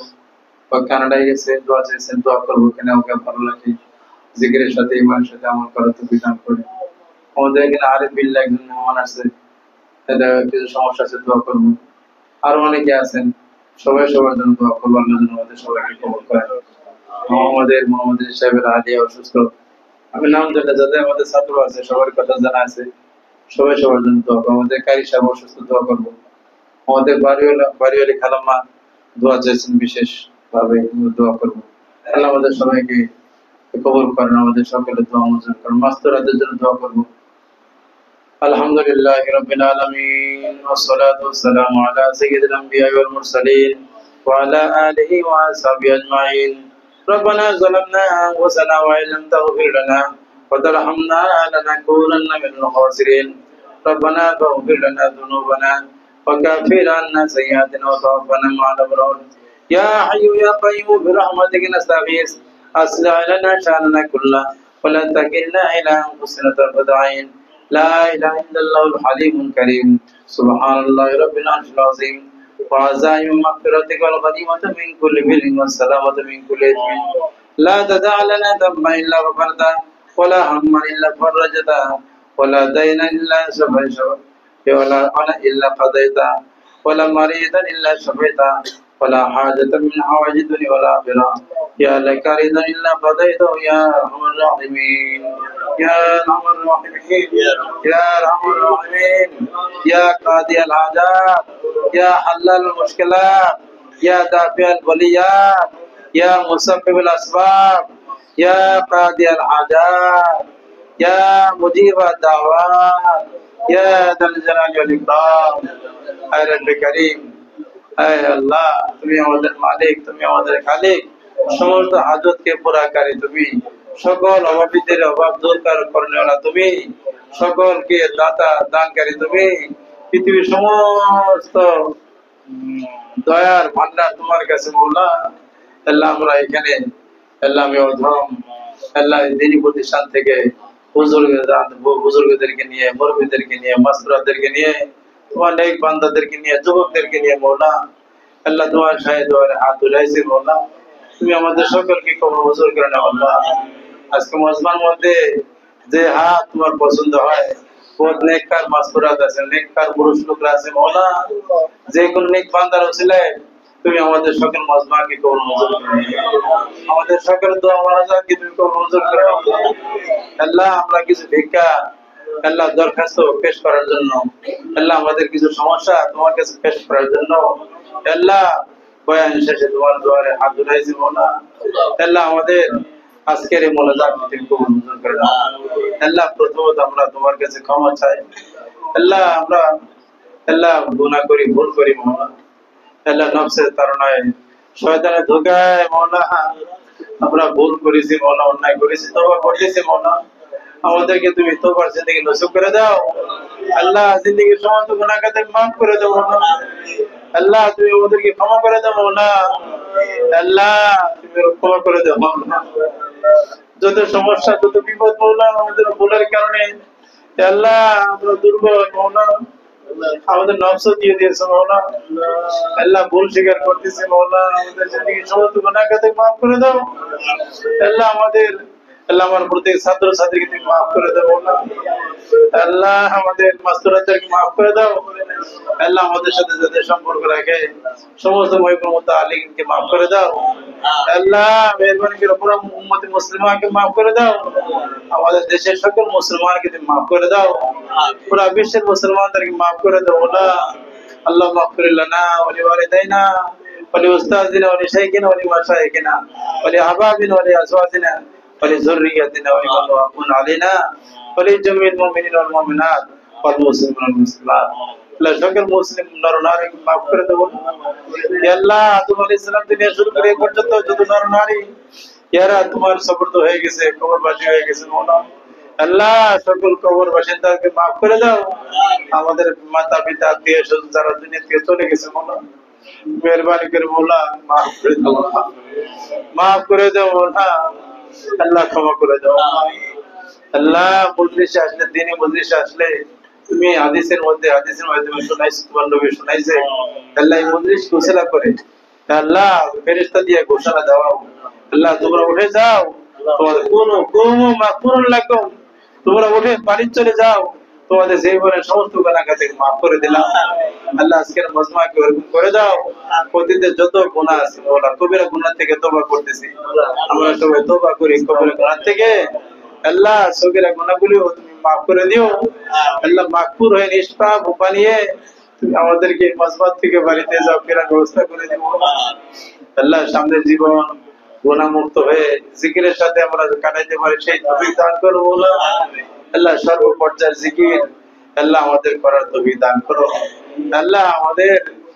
S1: কানাডায় গেছে, দোয়া চাইছেন, দোয়া করবো, এখানে ওকে ভালো লাগে, জিকিরের সাথে ইমানের সাথে আমল করার তো বিধান করে। আমাদের এখানে আরিফ বিল্লাহ একজন মেহমান আছে, তাদের কিছু সমস্যা আছে, দোয়া করবো। আরো অনেকে আছেন, সবাই সবার জন্য দোয়া করবো, আল্লাহ যেন আমাদের সবাইকে কবুল করে। মোহাম্মদ সাহেবের আলিয়া অসুস্থ, আমি নাম জানি, যাদের আমাদের ছাত্র আছে সবার কথা জানা আছে, সবাই সবার জন্য দোয়া করবো। আমাদের কারি সাহেব অসুস্থ, দোয়া করবো। আমাদের বাড়িওয়ালি খালাম্মা দোয়া চাইছেন, বিশেষ ভাবে দোয়া করবো। আল্লাহ আমাদের সবাইকে কবুল করেন, আমাদের সকলের দোয়া মঞ্জুর করেন। মাস্তুরাদের জন্য দোয়া করবো। আলহামদুলিল্লাহ রাব্বিল আলামিন, ওয়াসসালাতু ওয়াসসালামু আলা সাইয়্যিদিল আমবিয়া ওয়াল মুরসালিন ওয়া আলা আলিহি ওয়া আসহাবিহি আজমাইন। ربنا ظلمنا أنفسنا وإن لم تغفر لنا وترحمنا لنكونن من الخاسرين. ربنا فاغفر لنا ذنوبنا وكفر عنا سيئاتنا وتوفنا مع الأبرار. يا حي يا قيوم برحمتك نستغيث أصلح لنا شأننا كله ولا تكلنا إلى أنفسنا طرفة عين. لا إله إلا الله الحليم الكريم. سبحان الله رب العرش العظيم وعزائم مغفرتك والغنيمة من كل بر والسلامة من كل إثم. لا تدع لنا ذنبا إلا غفرته ولا هما إلا فرجته ولا دينا إلا شفيته ولا إلا قضيته ولا مريضا إلا شفيته ولا حاجة من حوائج الدنيا والآخرة يا لك رضا إلا قضيته يا أرحم الراحمين. يا أرحم الراحمين يا أرحم الراحمين يا قاضي الحاجات يا حلال المشكلات يا دافع البليات يا مسبب الأسباب يا قاضي الحاجات يا مجيب الدعوات يا ذا الجلال والإكرام. أي رب كريم, আয় আল্লাহ, তুমি আমাদের মালিক, তুমি আমাদের খালিক, সমস্ত হাজতকে পুরাকারী তুমি, সকল অভাবীদের অভাব দূর করনেওয়ালা তুমি, সকলকে দাতা দানকারী তুমি, পৃথিবীর সমস্ত দয়ার ভান্ডার তোমার কাছে মওলা। আল্লাহ আমরা এখানে, আল্লাহ আমি অধম, আল্লাহ দিনী প্রতিষ্ঠান থেকে বুজুর্গদেরকে নিয়ে, মুরব্বীদেরকে নিয়ে, মাস্তুরাদেরকে নিয়ে, তোমার নেক বান্দাদেরকে নিয়ে, যুবকদেরকে নিয়ে মওলা, আল্লাহ তোমার শাহেদ হাত উঠাইছি মওলা, তুমি আমাদের সকলকে কবুল মঞ্জুর করে নাও আল্লাহ। আজকে মজমার মধ্যে যে হাত তোমার পছন্দ হয়, বহুত নেককার মাস্তুরাত আছে, নেককার পুরুষ লোকরা আছে মওলা, যে কোন নেক বান্দার ওসিলায় তুমি আমাদের সকল মজমাকে কবুল মঞ্জুর করে নাও। আমাদের সকল দোয়া মারাজাতকে তুমি কবুল মঞ্জুর করে নাও আল্লাহ। আমরা কিছু ভিক্ষা আল্লাহ দরখাস্ত পেশ করার জন্য, আল্লাহ আমাদের কিছু সমস্যা তোমার কাছে পেশ করার জন্য, আল্লাহ বয়ান শেষে তোমার দুয়ারে হাত উঠাইছি মওলা। আল্লাহ আমাদের আজকের এই মোনাজাত তুমি কবুল মঞ্জুর করে নাও আল্লাহ। প্রথমত আমরা তোমার কাছে ক্ষমা চাই আল্লাহ, আমরা আল্লাহ গুনাহ করি, ভুল করি মওলা, আল্লাহ নফসের তাড়নায়, শয়তানের ধোঁকায় মওলা আমরা ভুল করেছি মওলা, অন্যায় করেছি, তওবা করতেছি মওলা। আমাদেরকে তুমি তওবার জিন্দেগি নসিব করে দাও আল্লাহ, জিন্দেগির সমস্ত গুনাহ খাতা মাফ করে দাও মওলা। আল্লাহ তুমি আমাদেরকে ক্ষমা করে দাও মওলা, আল্লাহ তুমি ক্ষমা করে দাও মওলা। যত সমস্যা, যত বিপদ মওলা আমাদের ভুলের কারণে আল্লাহ আমরা দুর্বল মওলা, আমাদের নফস দিয়ে দিয়েছে মওলা, আল্লাহ ভুল স্বীকার করতেছি মওলা। আমাদের জিন্দেগির সমস্ত গুনাহ খাতা মাফ করে দাও আল্লাহ। আমাদের আল্লাহ আমার প্রতি ছাত্র ছাত্রীকে তুমি মাফ করে দাও মওলা, আল্লাহ আমাদের মাস্তুরাদেরকে মাফ করে দাও আল্লাহ। আমাদের সাথে যাদের সম্পর্ক রাখে সমস্ত মহিবুল আলীকে মাফ করে দাও আল্লাহ। মেহরবানি করে পুরো উম্মত মুসলিমাকে মাফ করে দাও, আমাদের দেশের সকল মুসলমানকে তুমি মাফ করে দাও, পুরো বিশ্বের মুসলমানদেরকে মাফ করে দাও আল্লাহ। আল্লাহ মাগফির লানা ওয়া লিওয়ালিদাইনা ওয়া লিউস্তাযিনা ওয়া লিশাইখিনা ওয়া লিমাশাইখিনা ওয়া লিআবাবিনা ওয়া লিআজওয়াজিনা ওয়া লিযুররিয়াতিনা ওয়া লিমান ওয়াকুন আলাইনা ওয়া লিজমিল মুমিনিনা ওয়াল মুমিনাত والمسلمين والمسلمات আল্লাহ সকল মুসলিম নরনারীকে মাফ করে দেবো আল্লাহ আদম আলাইহিস সালাম থেকে শুরু করে পর্যন্ত যত নরনারী যারা তোমার সবর্দ হয়ে গেছে কবরবাসী হয়ে গেছে মওলা আল্লাহ সকল কবর বাসিন্দাকে মাফ করে দাও আমাদের মাতা পিতা আত্মীয় স্বজন যারা দুনিয়া থেকে চলে গেছে মওলা মেহেরবানি করে মওলা মাফ করে দাও মাফ করে দাও মওলা আল্লাহ ক্ষমা করে দাও আল্লাহ মজলিসে আসলে দিনে মজলিসে আসলে তুমি হাদিসের মাধ্যমে শোনাইছো তোমার নবী শোনাইছে আল্লাহ এই মজলিস ঘোষণা করে আল্লাহ ফেরেশতা দিয়ে ঘোষণা দাও আল্লাহ তোমরা উঠে যাও তোমাদের কোন মাগফুরুন লাকুম তোমরা উঠে বাড়ি চলে যাও তোমাদের জীবনের সমস্ত গুনাহ থেকে মাফ করে দিলাম আল্লাহ আজকের মজমাকে ওরকম করে দাও প্রতিদিন যত গুনাহ আছে ওলা কবিরা গুনাহ থেকে তওবা করতেছি আমরা সবাই তওবা করি কবিরা গুনাহ থেকে আল্লাহ সগীরা গুনাহগুলো তুমি মাফ করে দিও আল্লাহ মাগফুর হয়ে নিষ্পাপ বানিয়ে তুমি আমাদেরকে মজমাত থেকে বাড়িতে যাও ফেরার ব্যবস্থা করে দিও আল্লাহ সামনের জীবন গুনাহ মুক্ত হয়ে জিকিরের সাথে আমরা কাটাইতে পারি সেই তৌফিক দান করো আল্লাহ আল্লাহ সর্ব পর্যায়ের জিকির আল্লাহ আমাদের করার তৌফিক দান করো আল্লাহ আমাদের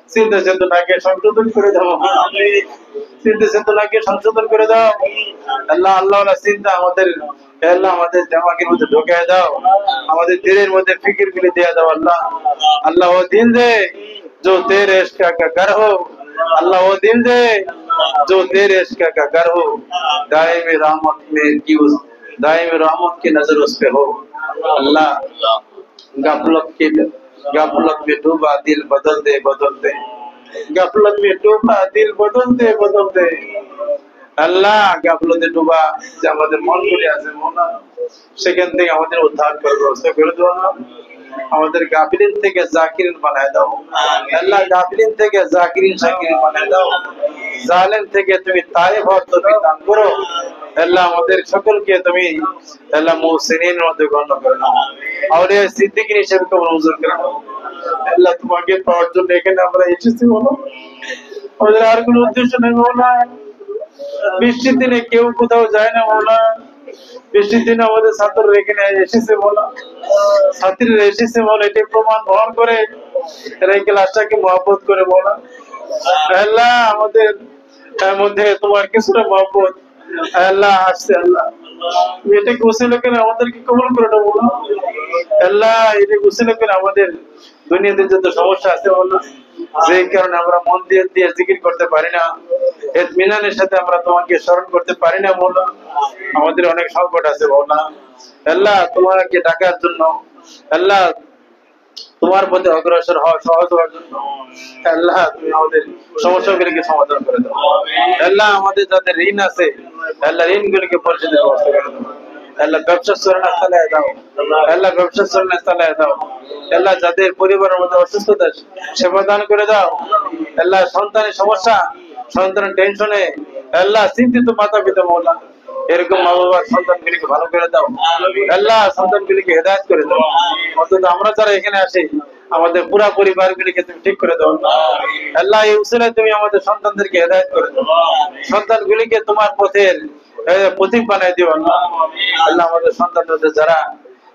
S1: চিন্তা চেতনাকে সংশোধন করে দাও চিন্তা চেতনাকে সংশোধন করে দাও আল্লাহ আল্লাহওয়ালা চিন্তা আমাদের আল্লাহ আমাদের দিমাগের মধ্যে ঢোকায় দাও আমাদের দিলের মধ্যে ফিকির গুলি দিয়ে দাও আল্লাহ আল্লাহ वो दिन दे जो तेरे इश्क का घर हो अल्लाह वो दिन दे जो तेरे इश्क का घर हो दायम रहमत की नजर उस पे हो अल्लाह गफलत में डूबा दिल बदल दे गफलत में डूबा दिल बदल दे আল্লাহ গাফলতে ডুবা যে আমাদের মনগুলি আছে মনা সেখান থেকে আমাদের উদ্ধার করার ব্যবস্থা করে দাও না আমাদের গাফিলিন থেকে জাকিরিন বানায় দাও আল্লাহ গাফিলিন থেকে জাকিরিন শাকিরিন বানায় দাও জালেম থেকে তুমি তায়েব হওয়ার তৌফিক দান করো আল্লাহ আমাদের সকলকে তুমি আল্লাহ মুহসিনের মধ্যে গণ্য করে নাও আউলিয়া সিদ্দিকিন হিসেবে কবুল মঞ্জুর করে নাও আল্লাহ তোমাকে পাওয়ার জন্য এখানে আমরা এসেছি বলো আমাদের আর কোনো উদ্দেশ্য নেই বলো বৃষ্টির দিনে কেউ কোথাও যায় না বলা বৃষ্টির দিনে আমাদের ছাত্র রেখে এসেছে বলা ছাত্রীরা এসেছে বলা এটি প্রমাণ বহন করে এরা এই ক্লাসটাকে মহব্বত করে বলা আল্লাহ আমাদের মধ্যে তোমার কিছুটা মহব্বত আল্লাহ আসছে আল্লাহ এটা গোসল করে আমাদেরকে কবুল করে দাও বলো আল্লাহ এটা গোসল করে আমাদের দুনিয়াতে যত সমস্যা আছে বলো যে কারণে আমরা মন দিয়ে জিকির করতে পারি না ইতমিনানের সাথে আমরা তোমাকে স্মরণ করতে পারি না বলো আমাদের অনেক সংকট আছে বলো আল্লাহ তোমাকে ডাকার জন্য আল্লাহ তোমার প্রতি অগ্রসর হওয়া সহজ হওয়ার জন্য আল্লাহ তুমি আমাদের সমস্যাগুলিকে সমাধান করে দাও আল্লাহ আমাদের যাদের ঋণ আছে আল্লাহ ঋণগুলিকে পরিশোধের ব্যবস্থা করে দাও আল্লাহ ব্যবসা চালায় দাও আল্লাহ ব্যবসা চালায় দাও আল্লাহ যাদের পরিবারের মধ্যে অসুস্থতা সেবা দান করে দাও আল্লাহ সন্তানের সমস্যা সন্তানের টেনশনে আল্লাহ চিন্তিত মাতা পিতা মওলা এরকম মা বাবার সন্তানগুলিকে ভালো করে দাও আল্লাহ সন্তানগুলিকে হেদায়েত করে দাও অন্তত আমরা যারা এখানে আসি আমাদের পুরো পরিবারগুলিকে তুমি ঠিক করে দাও আল্লাহ এই উসিলায় তুমি আমাদের সন্তানদেরকে হেদায়েত করে দাও সন্তানগুলিকে তোমার পথের প্রতীক বানাই দিও আল্লাহ আমাদের সন্তানদের যারা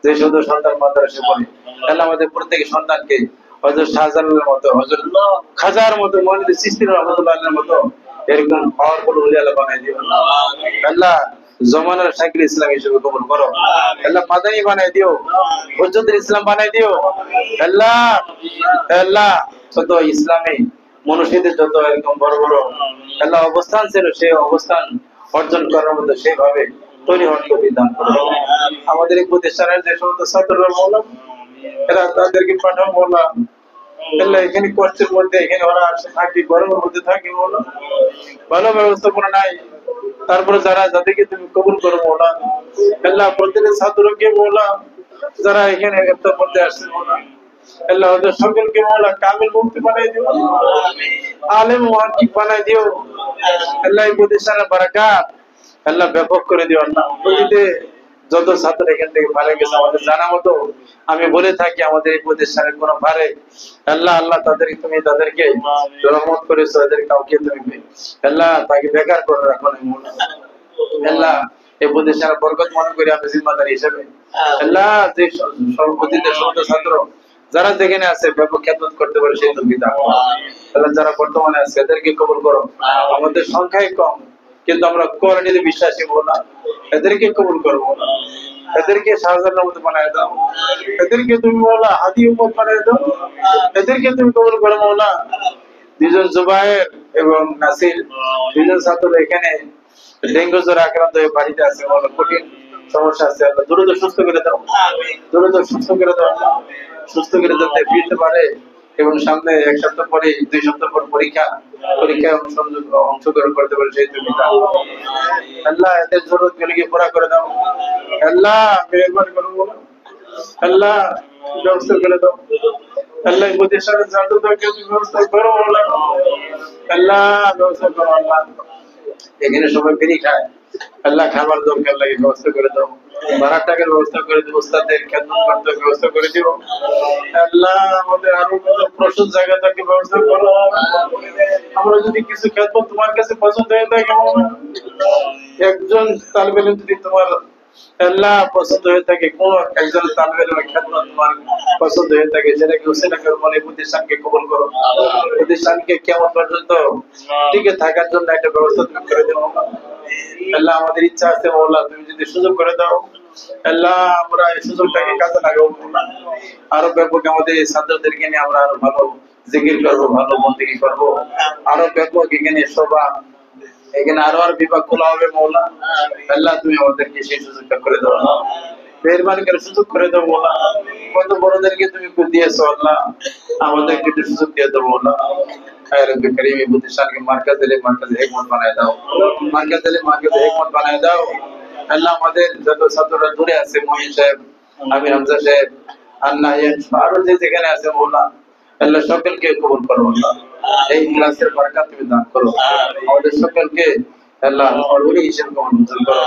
S1: যে শুধু সন্তান মাদ্রাসা পড়ে আল্লাহ আমাদের প্রত্যেক সন্তানকে হযরত শাহজালালের মতো হযরত খাজার মতো মওলানা চিশতি রাহমাতুল্লাহর মতো এরকম পাওয়ারফুল ওলি আল্লাহ বানাই দিও আল্লাহ জমানার শাকিল ইসলাম হিসেবে কবুল করো আল্লাহ মাদানী বানাই দিও হুজ্জতুল ইসলাম বানাই দিও আল্লাহ আল্লাহ যত ইসলামী মনীষীদের যত এরকম বড় বড় আল্লাহ অবস্থান ছিল সেই অবস্থান অর্জন করার মতো সেভাবে তৈরি হওয়ার বিধান করো আমাদের এই প্রতিষ্ঠানের যে সমস্ত ছাত্ররা মওলা এরা তাদেরকে পাঠাও মওলা আল্লাহ এখানে কষ্টের মধ্যে এখানে ওরা আসে থাকি গরমের মধ্যে থাকি মওলা ভালো ব্যবস্থাপনা নাই তারপরে যারা যাদেরকে তুমি কবুল করো মওলা আল্লাহ প্রত্যেক ছাত্রকে মওলা যারা এখানে একটা মধ্যে আসছে মওলা আল্লাহ ওদের সকলকে মওলা কামিল মুক্তি বানাই দিও আলেম মুহাক্কিক বানাই দিও আল্লাহ এই প্রতিষ্ঠানের বারাকাত আল্লাহ ব্যাপক করে দিও আল্লাহ প্রতিতে যত ছাত্র এখান থেকে ভালো গেছে আমাদের জানা মতো আমি বলে থাকি আমাদের এই প্রতিষ্ঠানের কোন ভারে আল্লাহ আল্লাহ তাদেরকে রহমত করেছো এদের কাউকে তুমি আল্লাহ তাকে বেকার করে রাখো না আল্লাহ এই প্রতিষ্ঠান বরকত মনে করি আমি জিম্মাদার হিসেবে আল্লাহ যে অতীতের সমস্ত ছাত্র যারা যেখানে আছে ব্যাপক খেদমত করতে পারে সেই তৌফিক দান করো আল্লাহ যারা বর্তমানে আছে এদেরকে কবুল করো আমাদের সংখ্যায় কম কিন্তু আমরা কোরআনে বিশ্বাসী মওলা এদেরকে কবুল করো মওলা এদেরকে শাহজালাল মত বানায় দাও এদেরকে তুমি মওলা হাদি উম্মত বানায় দাও এদেরকে তুমি কবুল করো মওলা দুজন জুবায়ের এবং নাসির দুজন ছাত্র এখানে ডেঙ্গু জ্বরে আক্রান্ত হয়ে বাড়িতে আছে মওলা কঠিন সমস্যা আছে আল্লাহ দ্রুত সুস্থ করে দাও দ্রুত সুস্থ করে দাও সুস্থ করে যাতে ফিরতে পারে এবং সামনে এক সপ্তাহ পরে 2 সপ্তাহ পর পরীক্ষায় অংশগ্রহণ করতে পারে সেই তুমি দাও আল্লাহ এদের জরুরত গুলিকে পুরা করে দাও আল্লাহ মেহেরবানি করো আল্লাহ ব্যবস্থা করে দাও আল্লাহ প্রতিষ্ঠানের ছাত্রদেরকে ব্যবস্থা করো আল্লাহ ব্যবস্থা করো আল্লাহ এখানে সবাই ফ্রি খায় আল্লাহ খাবার দরকার লাগে ব্যবস্থা করে দাও ভাড়া টাকার ব্যবস্থা করে দিও উস্তাদের খেদমত করতে ব্যবস্থা করে দিও আল্লাহ আমাদের আরো প্রশস্ত জায়গা থেকে ব্যবস্থা করো আমরা যদি কিছু খেদমত তোমার কাছে পছন্দ হয়ে থাকে একজন তালিবে ইলম যদি তোমার আল্লাহ পছন্দ হয়ে থাকে কোন একজন তালিবে ইলমের খেদমত তোমার পছন্দ হয়ে থাকে সেটাকে উসিলা করে মনে প্রতিষ্ঠানকে কবুল করো প্রতিষ্ঠানকে কিয়ামত পর্যন্ত টিকে থাকার জন্য একটা ব্যবস্থা তুমি করে দেও আল্লাহ আমাদের ইচ্ছা আছে মওলা তুমি যদি সুযোগ করে দাও আল্লাহ আমরা এই সুযোগটাকে কাজে লাগাবো আরো ব্যাপক আমাদের ছাত্রদেরকে নিয়ে আমরা আরো ভালো জিকির করব ভালো বন্দেগী করব আরো ব্যাপক এখানে সভা এখানে আরো বিভাগ খোলা হবে মওলা আল্লাহ তুমি আমাদেরকে সেই সুযোগটা করে দাও মেহেরবানি করে সুযোগ করে দাও মওলা কত বড়দেরকে তুমি দিয়েছো আল্লাহ আমাদেরকে একটু সুযোগ দিয়ে দাও মওলা খায় রব্বি করিম এই প্রতিষ্ঠানকে মার্কাজ হিকমত বানায় দাও মার্কাজ হিকমত বানায় দাও আল্লাহ আমাদের যত ছাত্ররা দূরে আছে মহিন সাহেব আমির হামজা সাহেব আন্নাহিয়ান আরো যে যেখানে আছে মওলা আল্লাহ সকলকে কবুল করো আল্লাহ এই ক্লাসের বরকত তুমি দান করো আমাদের সকলকে আল্লাহ ওলি হিসেবে কবুল করো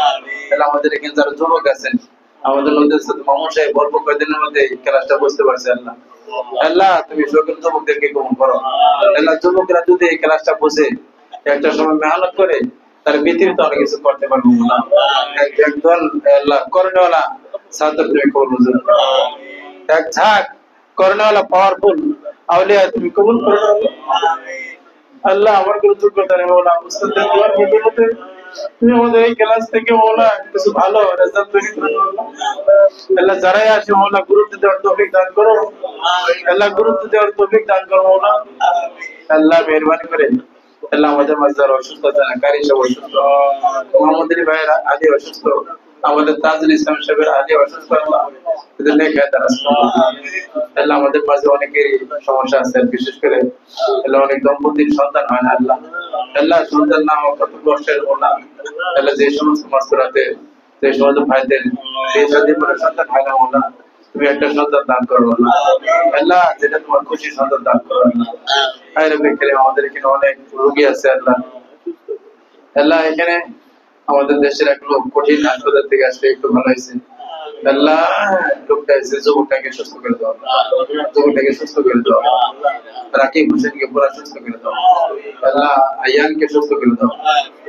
S1: আল্লাহ আমাদের এখানে যারা যুবক আছেন আমাদের মধ্যে মামুন সাহেব অল্প কয়েকদিনের মধ্যে ক্লাসটা বুঝতে পারছে আল্লাহ আল্লাহ তুমি সকল যুবকদেরকে কবুল করো আল্লাহ যুবকরা যদি এই ক্লাসটা বুঝে একটা সময় মেহনত করে তার ব্যতিরিক্ত অনেক কিছু করতে পারবো না একদল আল্লাহ করনেওয়ালা ছাত্র তুমি কবুল করো এক ঝাঁক করনেওয়ালা পাওয়ারফুল আউলিয়া তুমি কবুল করো আল্লাহ আমার কোনো যোগ্যতা নেই মওলা উস্তাদদের দোয়ার বদৌলতে তুমি আমাদের এই ক্লাস থেকে মওলা কিছু ভালো রেজাল্ট তৈরি করে দাও আল্লাহ যারাই আসে মওলা গুরুত্ব দেওয়ার তৌফিক দান করো আল্লাহ গুরুত্ব দেওয়ার তৌফিক দান করো মওলা আল্লাহ মেহেরবানি করে আল্লাহ আমাদের মাঝে যারা অসুস্থ আছেন কারি সব অসুস্থ আমাদের ভাইয়েরা আদি অসুস্থ আমাদের তাজুল ইসলাম সাহেবের আদি অসুস্থ আল্লাহ এদের নেক হায়াত আল্লাহ আমাদের মাঝে অনেকেরই সমস্যা আছে বিশেষ করে আল্লাহ অনেক দম্পতির সন্তান হয় না আল্লাহ আল্লাহ সন্তান না হওয়া কত কষ্টের মওলা আল্লাহ যে সমস্ত মাসতুরাতে যে সমস্ত ভাইদের এই শাদী করে সন্তান হয় না মওলা তুমি একটা সন্তান দান করো আল্লাহ আল্লাহ যেটা তোমার খুশি সন্তান দান করো আল্লাহ আয় রব্বি করিম আমাদের এখানে অনেক রোগী আছে আল্লাহ আল্লাহ এখানে আমাদের দেশের এক লোক কঠিন হাসপাতাল থেকে আসলে একটু ভালো হয়েছে আল্লাহ লোকটা এসে যুবকটাকে সুস্থ করে দাও যুবকটাকে সুস্থ করে দাও রাকিব হোসেনকে পুরা সুস্থ করে দাও আল্লাহ আয়ানকে সুস্থ করে দাও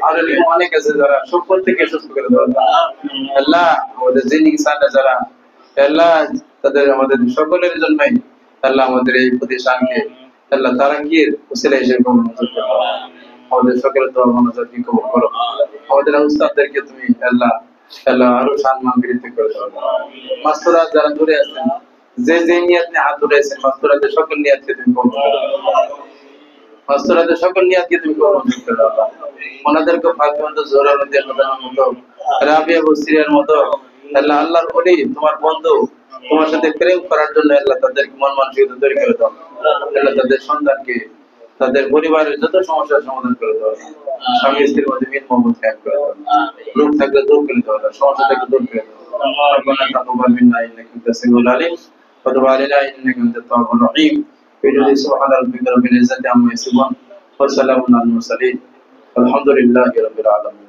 S1: আর অনেক আছে যারা সকল থেকে সুস্থ করে দাও আল্লাহ আমাদের জিন ইনসানরা যারা আল্লাহ তাদের আমাদের সকলের জন্যই আল্লাহ আমাদের এই প্রতিষ্ঠানকে আল্লাহ তারাঙ্গীর উসিলা হিসেবে কবুল করো আমাদের সকলের দোয়া মনোযোগ দিয়ে কবুল করো আমাদের উস্তাদদেরকে তুমি আল্লাহ আল্লাহ আরো সম্মান বৃদ্ধি করে দাও মাস্তুরা যারা দূরে আছেন যে যে নিয়ত নিয়ে হাত ধরেছেন মাস্তুরাদের সকল নিয়তকে তুমি কবুল করো মাস্তুরাদের সকল নিয়তকে তুমি কবুল করে দাও ওনাদেরকে ফাতিমাত জোহরা রাদিয়াল্লাহু আনহার মতো রাবিয়া বসরিয়ার মতো আল্লাহ আল্লাহর ওলি তোমার বন্ধু তোমার সাথে প্রেম করার জন্য আল্লাহ তাদেরকে মন মানসিকতা তৈরি করে দাও আল্লাহ তাদের সন্তানকে তাদের পরিবারের যত সমস্যার সমাধান করে দাও স্বামী স্ত্রীর মধ্যে মিল মহব্বত কায়েম করে দাও রোগ থাকলে দূর করে দাও সমস্যা থাকলে দূর করে দাও ربنا تقبل منا انك انت السميع العليم وتب علينا انك انت التواب الرحيم سبحان ربك رب العزة عما يصفون وسلام على المرسلين والحمد لله رب العالمين